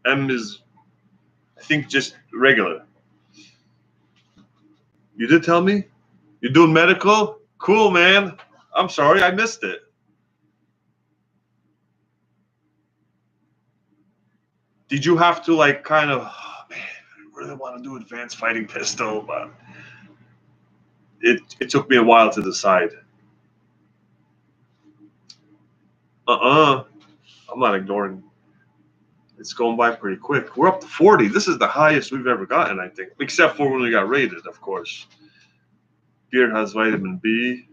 M is, I think, just regular. You did tell me? You're doing medical? Cool, man. I'm sorry, I missed it. Did you have to like kind of, oh, man, I really want to do advanced fighting pistol, but it took me a while to decide. I'm not ignoring. It's going by pretty quick. We're up to 40. This is the highest we've ever gotten, I think, except for when we got rated, of course. Beer has vitamin B.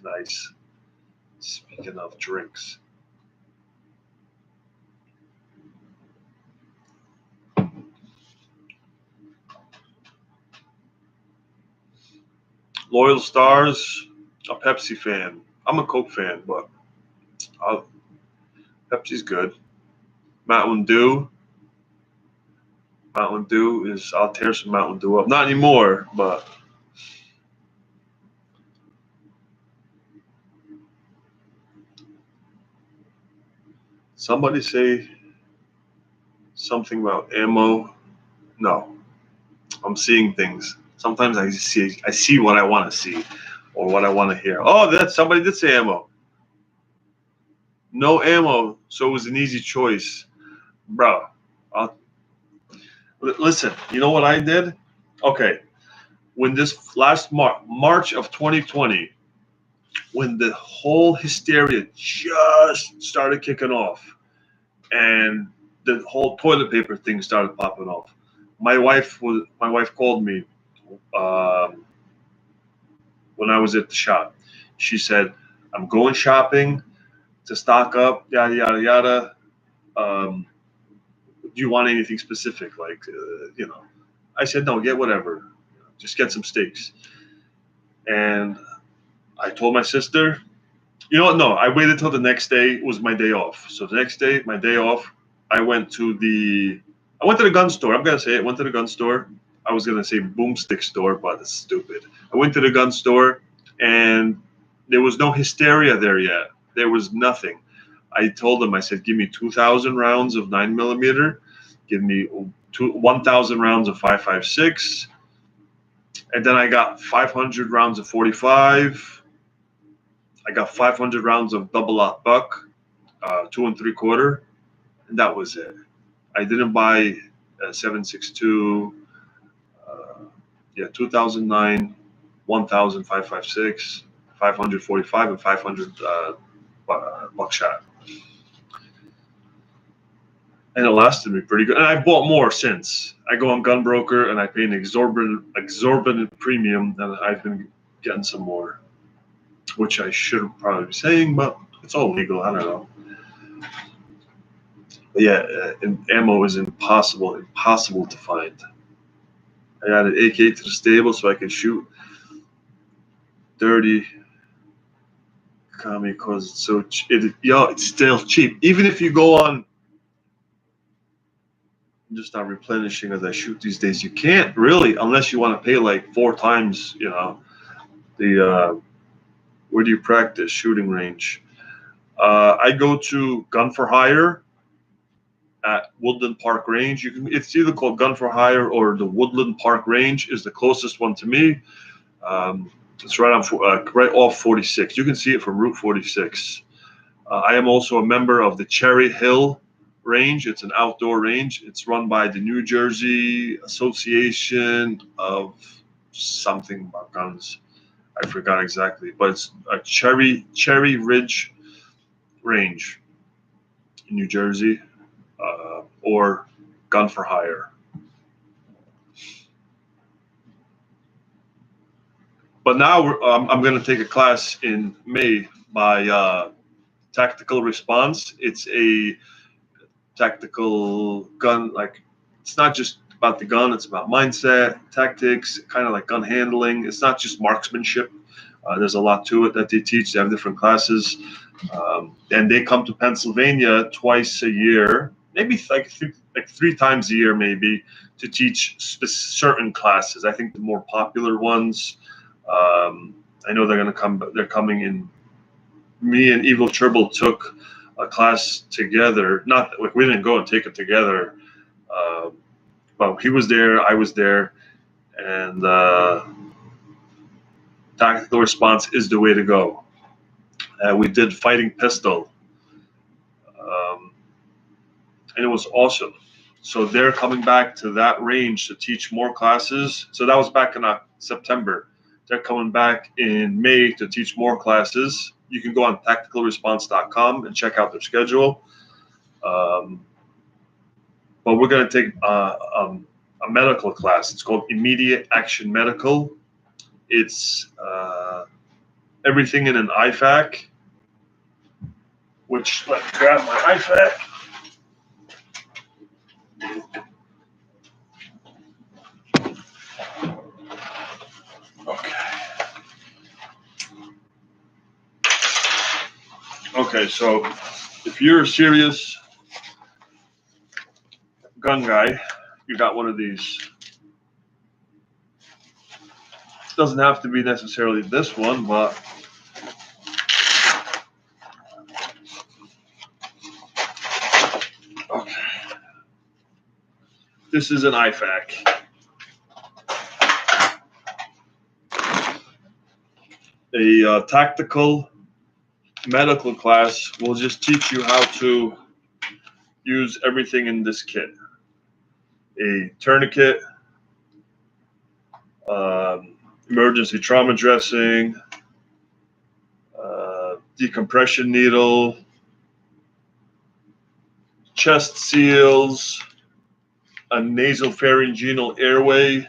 Nice. Speaking of drinks. Loyal Stars, a Pepsi fan. I'm a Coke fan, but Pepsi's good. Mountain Dew. Mountain Dew is, I'll tear some Mountain Dew up. Not anymore, but somebody say something about ammo. No, I'm seeing things. Sometimes I see what I want to see or what I want to hear. Oh, that somebody did say ammo. No ammo, so it was an easy choice, bro. Listen, you know what I did? Okay, when this last March of 2020, when the whole hysteria just started kicking off, and the whole toilet paper thing started popping off, my wife called me when I was at the shop. She said, "I'm going shopping to stock up, yada yada yada. Do you want anything specific? Like, you know?" I said, "No, get whatever. Just get some steaks." And I told my sister, you know what? No, I waited till the next day was my day off. So the next day, my day off, I went to the gun store. I'm gonna say it. Went to the gun store. I was gonna say boomstick store, but it's stupid. I went to the gun store, and there was no hysteria there yet. There was nothing. I told them, I said, "Give me 2,000 rounds of 9mm. Give me 1,000 rounds of 5.56, and then I got 500 rounds of 45. I got 500 rounds of double-aught buck, 2 3/4, and that was it. I didn't buy a 7.62. 2009, 1,000 5.56, 545, and 500 buckshot. And it lasted me pretty good. And I bought more since. I go on Gunbroker and I pay an exorbitant premium, and I've been getting some more, which I should probably be saying, but it's all legal. I don't know. But yeah, ammo is impossible to find. I got an AK to the stable so I can shoot dirty because it's so it's still cheap. Even if you go on, I'm just not replenishing as I shoot these days. You can't really, unless you want to pay like 4 times, the where do you practice? Shooting range. I go to Gun for Hire at Woodland Park Range. It's either called Gun for Hire or the Woodland Park Range is the closest one to me. It's right off 46. You can see it from Route 46. I am also a member of the Cherry Hill Range. It's an outdoor range. It's run by the New Jersey Association of something about guns. I forgot exactly, but it's a Cherry Ridge Range in New Jersey, or Gun for Hire. But now I'm going to take a class in May by Tactical Response. It's a tactical gun, like it's not just about the gun, it's about mindset, tactics, kind of like gun handling. It's not just marksmanship. There's a lot to it that they teach. They have different classes, and they come to Pennsylvania twice a year, maybe like 3 times a year, maybe, to teach certain classes. I think the more popular ones. I know they're going to come. They're coming in. Me and Evil Tribble took a class together. Not like we didn't go and take it together, but he was there. I was there, and Tactical response is the way to go. We did fighting pistol, and it was awesome. So they're coming back to that range to teach more classes. So that was back in September. They're coming back in May to teach more classes. You can go on tacticalresponse.com and check out their schedule. But we're going to take a medical class. It's called Immediate Action Medical. It's everything in an IFAC, which, let me grab my IFAC. Okay, so if you're a serious gun guy, you got one of these. It doesn't have to be necessarily this one, but okay. This is an IFAC. A tactical medical class will just teach you how to use everything in this kit. A tourniquet, emergency trauma dressing, decompression needle, chest seals, a nasopharyngeal airway.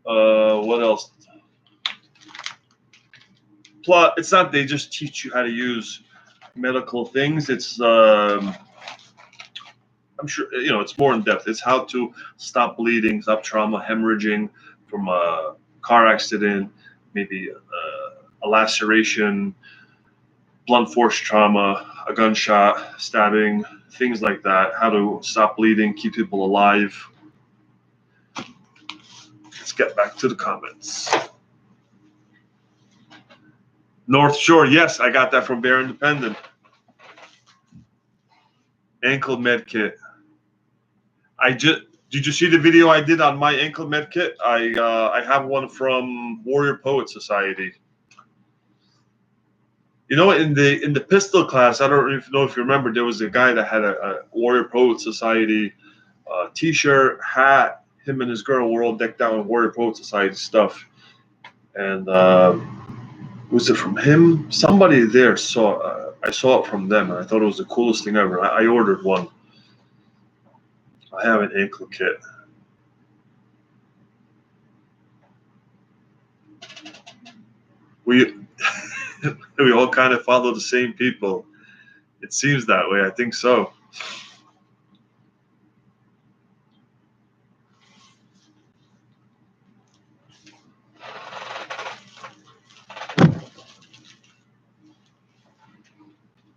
What else? Plus, it's not they just teach you how to use medical things. It's I'm sure it's more in depth. It's how to stop bleeding, stop trauma, hemorrhaging from a car accident, maybe a laceration, blunt force trauma, a gunshot, stabbing, things like that. How to stop bleeding, keep people alive. Let's get back to the comments. North Shore, yes, I got that from Bear Independent. Ankle med kit. Did you see the video I did on my ankle med kit? I have one from Warrior Poet Society. In the pistol class, I don't know if you remember, there was a guy that had a Warrior Poet Society T-shirt, hat. Him and his girl were all decked out in Warrior Poet Society stuff. And was it from him? Somebody there saw. I saw it from them, and I thought it was the coolest thing ever. I ordered one. I have an ankle kit. We all kind of follow the same people. It seems that way. I think so.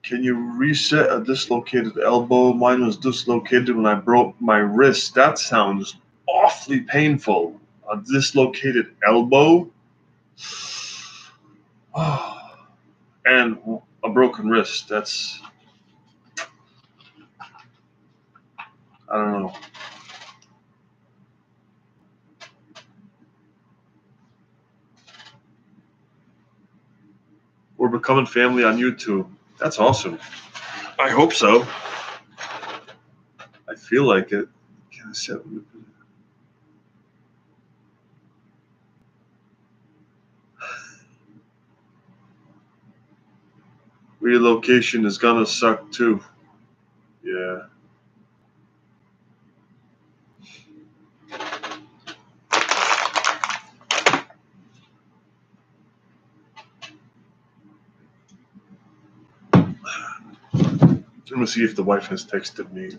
Can you reset a dislocated elbow? Mine was dislocated when I broke my wrist. That sounds awfully painful. A dislocated elbow? Oh, and a broken wrist. That's, I don't know. We're becoming family on YouTube. That's awesome. I hope so. I feel like it. Can I set? Relocation is gonna suck too. Yeah. Let me see if the wife has texted me.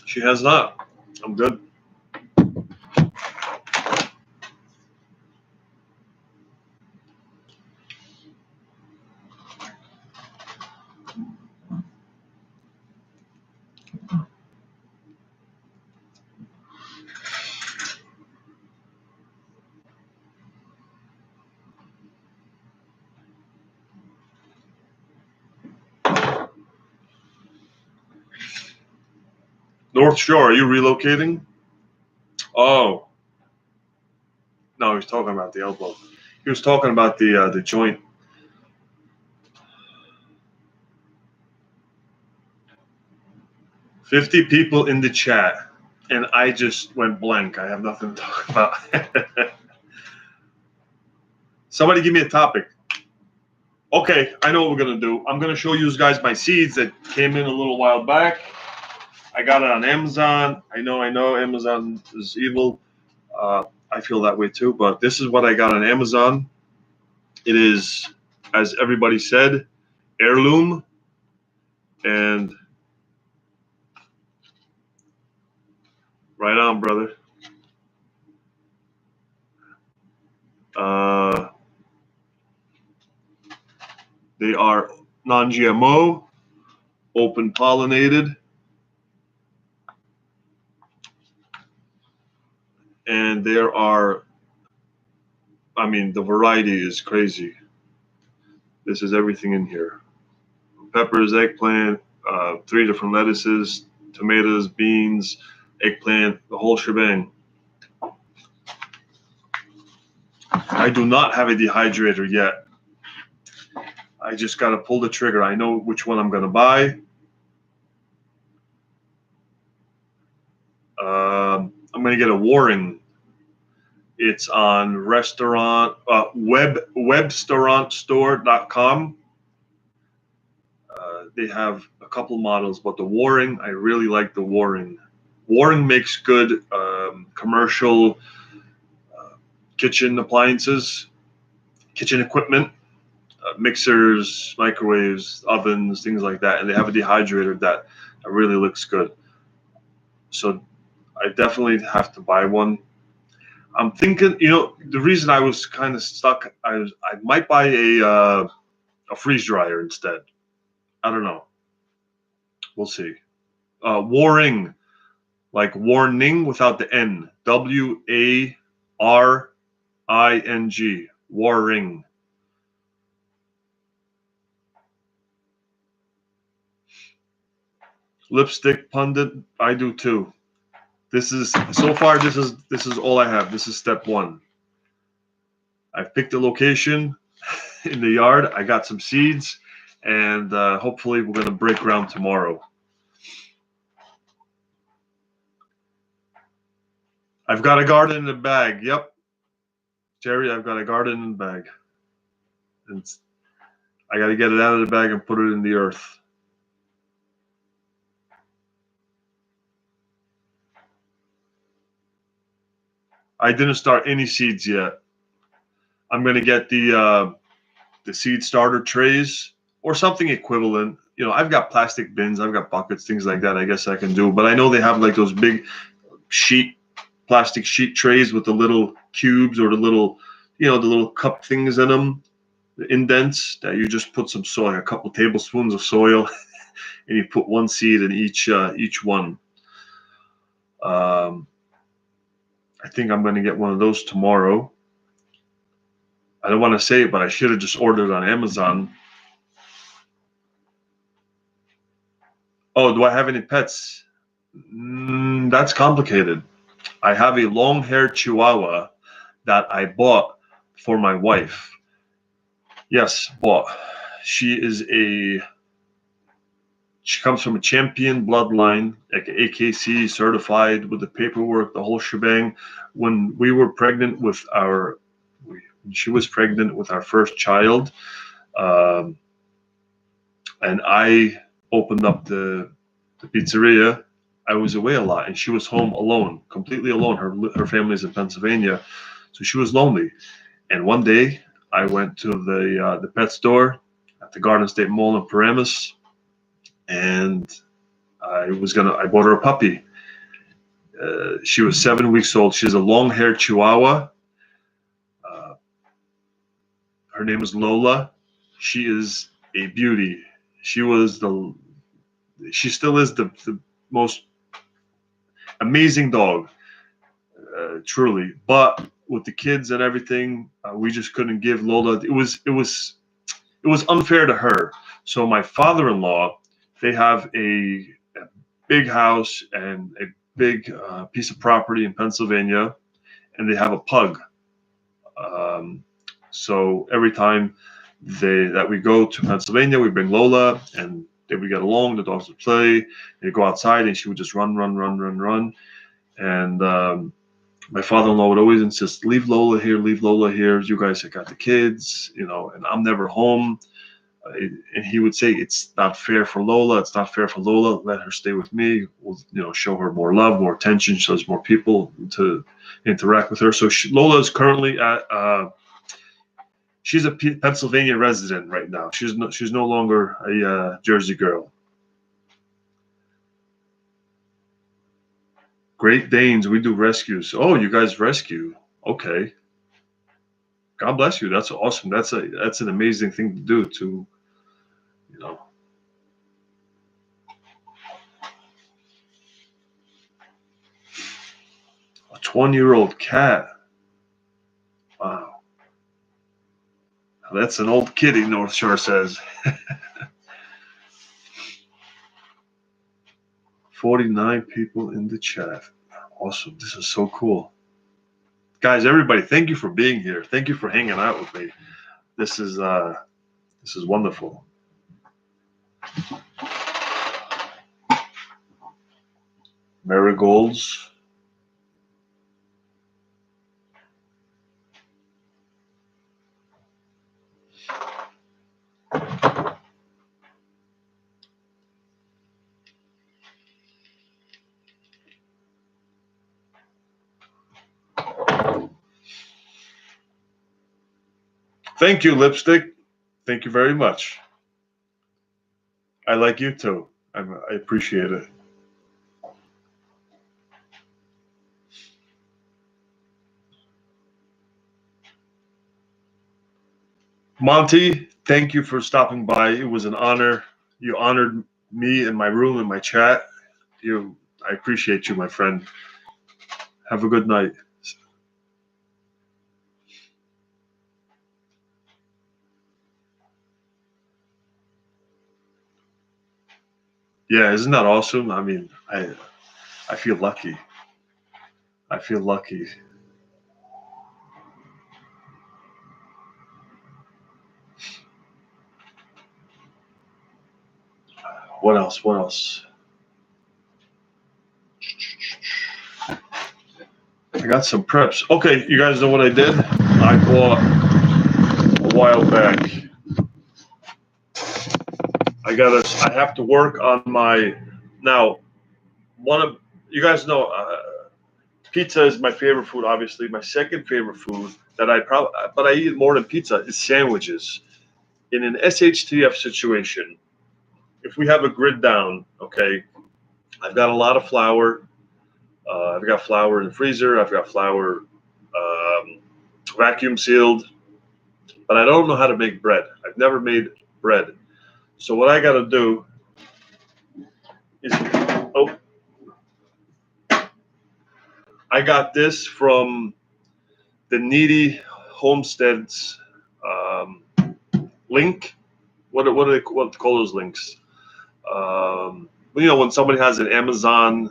She has not. I'm good. North Shore, are you relocating? Oh. No, he's talking about the elbow. He was talking about the joint. "50 people in the chat, and I just went blank. I have nothing to talk about." Somebody give me a topic. Okay, I know what we're gonna do. I'm gonna show you guys my seeds that came in a little while back. I got it on Amazon. I know Amazon is evil. I feel that way too, but this is what I got on Amazon. It is, as everybody said, heirloom, and right on, brother. They are non-GMO, open pollinated, and there are, I mean, the variety is crazy. This is everything in here: peppers, eggplant, 3 different lettuces, tomatoes, beans, eggplant, the whole shebang. I do not have a dehydrator yet. I just got to pull the trigger. I know which one I'm going to buy. I'm going to get a Waring. It's on webstaurantstore.com. They have a couple models, but the Waring, I really like the Waring. Waring makes good commercial kitchen appliances, kitchen equipment, mixers, microwaves, ovens, things like that. And they have a dehydrator that really looks good. So I definitely have to buy one. I'm thinking, the reason I was kind of stuck, I might buy a freeze dryer instead. I don't know. We'll see. Waring, like warning without the N. WARING. Waring. Lipstick pundit, I do too. This is so far. This is all I have. This is step 1. I've picked a location in the yard. I got some seeds, and hopefully we're gonna break ground tomorrow. I've got a garden in a bag. Yep, Jerry, I've got a garden in a bag. And I got to get it out of the bag and put it in the earth. I didn't start any seeds yet. I'm going to get the seed starter trays or something equivalent. I've got plastic bins, I've got buckets, things like that. I guess I can do, but I know they have like those big plastic sheet trays with the little cubes or the little cup things in them, the indents that you just put some soil, a couple tablespoons of soil, and you put one seed in each one. I think I'm going to get one of those tomorrow. I don't want to say it, but I should have just ordered it on Amazon. Oh, do I have any pets? That's complicated. I have a long-haired Chihuahua that I bought for my wife. Yes, bought. She comes from a champion bloodline, like AKC certified with the paperwork, the whole shebang. When we were pregnant with she was pregnant with our first child, and I opened up the pizzeria. I was away a lot, and she was home alone, completely alone. Her family's in Pennsylvania, so she was lonely. And one day, I went to the pet store at the Garden State Mall in Paramus, and I bought her a puppy. She was 7 weeks old. She's a long-haired Chihuahua. Her name is Lola. She is a beauty. She still is the most amazing dog, truly. But with the kids and everything, we just couldn't give Lola. It was unfair to her. So my father-in-law, they have a big house and a big piece of property in Pennsylvania, and they have a pug. So every time that we go to Pennsylvania, we bring Lola, and then we get along. The dogs would play. They'd go outside, and she would just run. And my father-in-law would always insist, leave Lola here. You guys have got the kids, and I'm never home. And he would say, it's not fair for Lola. Let her stay with me. We'll, show her more love, more attention. Shows more people to interact with her. So Lola is currently at, she's a Pennsylvania resident right now. She's no longer a Jersey girl. Great Danes, we do rescues. Oh, you guys rescue. Okay. God bless you. That's awesome. That's an amazing thing to do to, a 20-year-old cat. Wow. That's an old kitty, North Shore says. 49 people in the chat. Awesome. This is so cool. Guys, everybody, thank you for being here. Thank you for hanging out with me. This is wonderful. Marigolds. Thank you, Lipstick. Thank you very much. I like you too. I appreciate it. Monty, thank you for stopping by. It was an honor. You honored me in my room, in my chat. I appreciate you, my friend. Have a good night. Yeah, isn't that awesome? I mean, I feel lucky. I feel lucky. What else? I got some preps. Okay, you guys know what I did? I bought a while back. I have to work on my, now, you guys know, pizza is my favorite food, obviously. My second favorite food but I eat more than pizza, is sandwiches. In an SHTF situation, if we have a grid down, okay, I've got a lot of flour. I've got flour in the freezer. I've got flour vacuum sealed, but I don't know how to make bread. I've never made bread. So what I got to do is, I got this from the Needy Homesteads link. What do they call those links? When somebody has an Amazon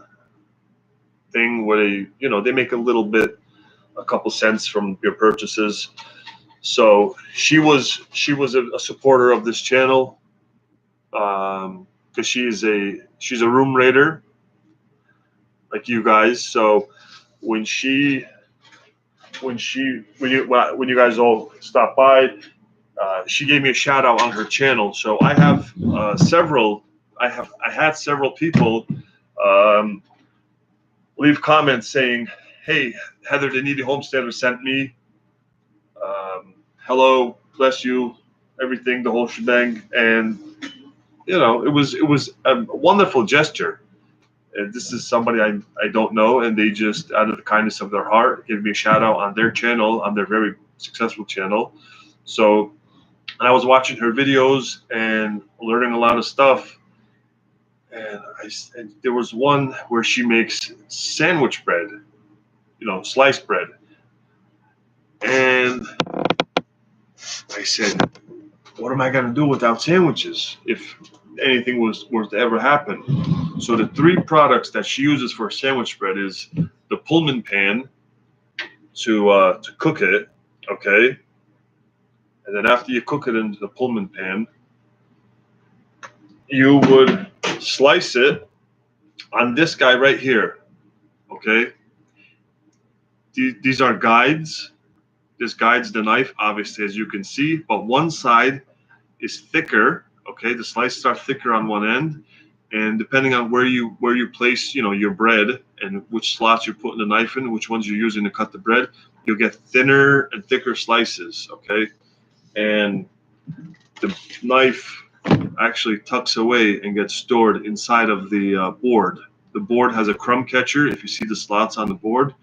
thing where they make a couple cents from your purchases. So she was a supporter of this channel because she's a room raider like you guys. So when you guys all stop by, she gave me a shout out on her channel. So I have I had several people leave comments saying, "Hey, Heather, the Needy Homesteader sent me. Hello, bless you, everything, the whole shebang." And it was a wonderful gesture. And this is somebody I don't know, and they just, out of the kindness of their heart, gave me a shout out on their channel, on their very successful channel. So, and I was watching her videos and learning a lot of stuff. And there was one where she makes sandwich bread, sliced bread. And I said, what am I going to do without sandwiches if anything was to ever happen? So the three products that she uses for sandwich bread is the Pullman pan to cook it, Okay, and then after you cook it into the Pullman pan, you would slice it on this guy right here. Okay, these are guides. This guides the knife, obviously, as you can see, but one side is thicker. Okay, the slices are thicker on one end, and depending on where you place, your bread and which slots you're putting the knife in, which ones you're using to cut the bread, you'll get thinner and thicker slices. Okay, and the knife actually tucks away and gets stored inside of the board. The board has a crumb catcher. If you see the slots on the board,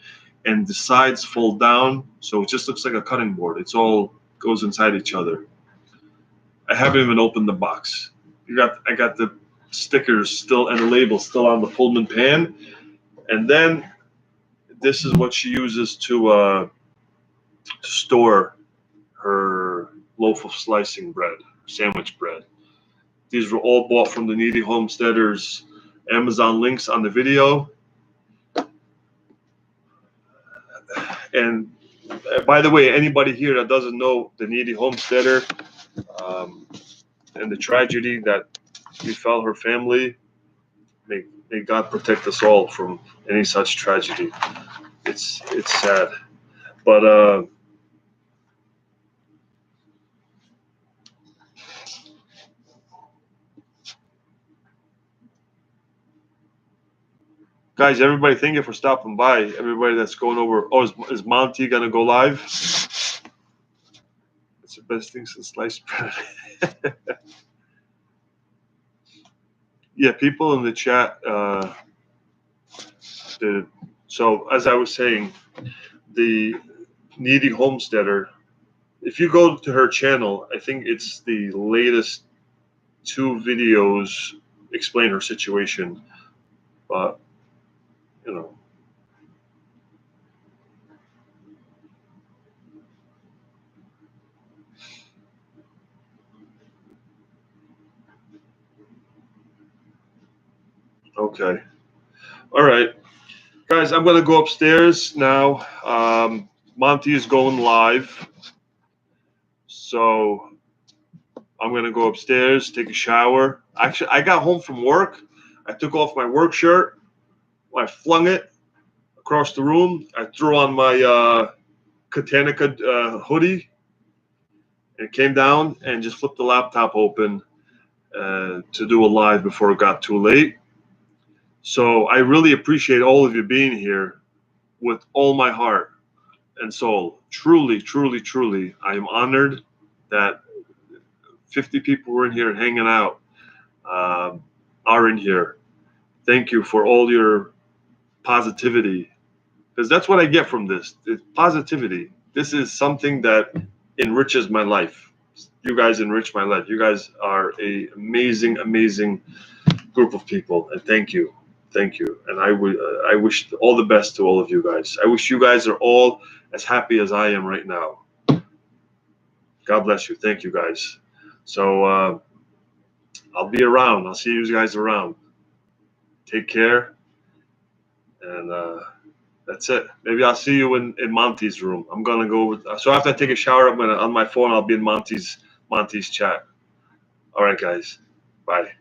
and the sides fold down, so it just looks like a cutting board. It's all goes inside each other. I haven't even opened the box. I got the stickers still and the label still on the Pullman pan, and then this is what she uses to store her loaf of slicing bread, sandwich bread. These were all bought from the Needy Homesteaders Amazon links on the video. And by the way, anybody here that doesn't know the Needy Homesteader and the tragedy that befell her family, may God protect us all from any such tragedy. It's sad, but guys, everybody, thank you for stopping by. Everybody that's going over. Oh, is Monty gonna go live? It's the best thing since sliced bread. Yeah, people in the chat. So as I was saying, the Needy Homesteader. If you go to her channel, I think it's the latest 2 videos explain her situation. But okay, all right, guys, I'm gonna go upstairs now. Monty is going live, so I'm gonna go upstairs, take a shower. Actually, I got home from work. I took off my work shirt. I flung it across the room. I threw on my Katanica hoodie and came down and just flipped the laptop open to do a live before it got too late. So I really appreciate all of you being here with all my heart and soul. Truly, truly, truly, I am honored that 50 people were in here hanging out, are in here. Thank you for all your positivity, because that's what I get from this. It's positivity. This is something that enriches my life. You guys enrich my life. You guys are an amazing, amazing group of people, and thank you. Thank you. And I wish all the best to all of you guys. I wish you guys are all as happy as I am right now. God bless you. Thank you, guys. So I'll be around. I'll see you guys around. Take care. And that's it. Maybe I'll see you in Monty's room. I'm gonna go. So after I take a shower, I'm gonna on my phone. I'll be in Monty's chat. All right, guys. Bye.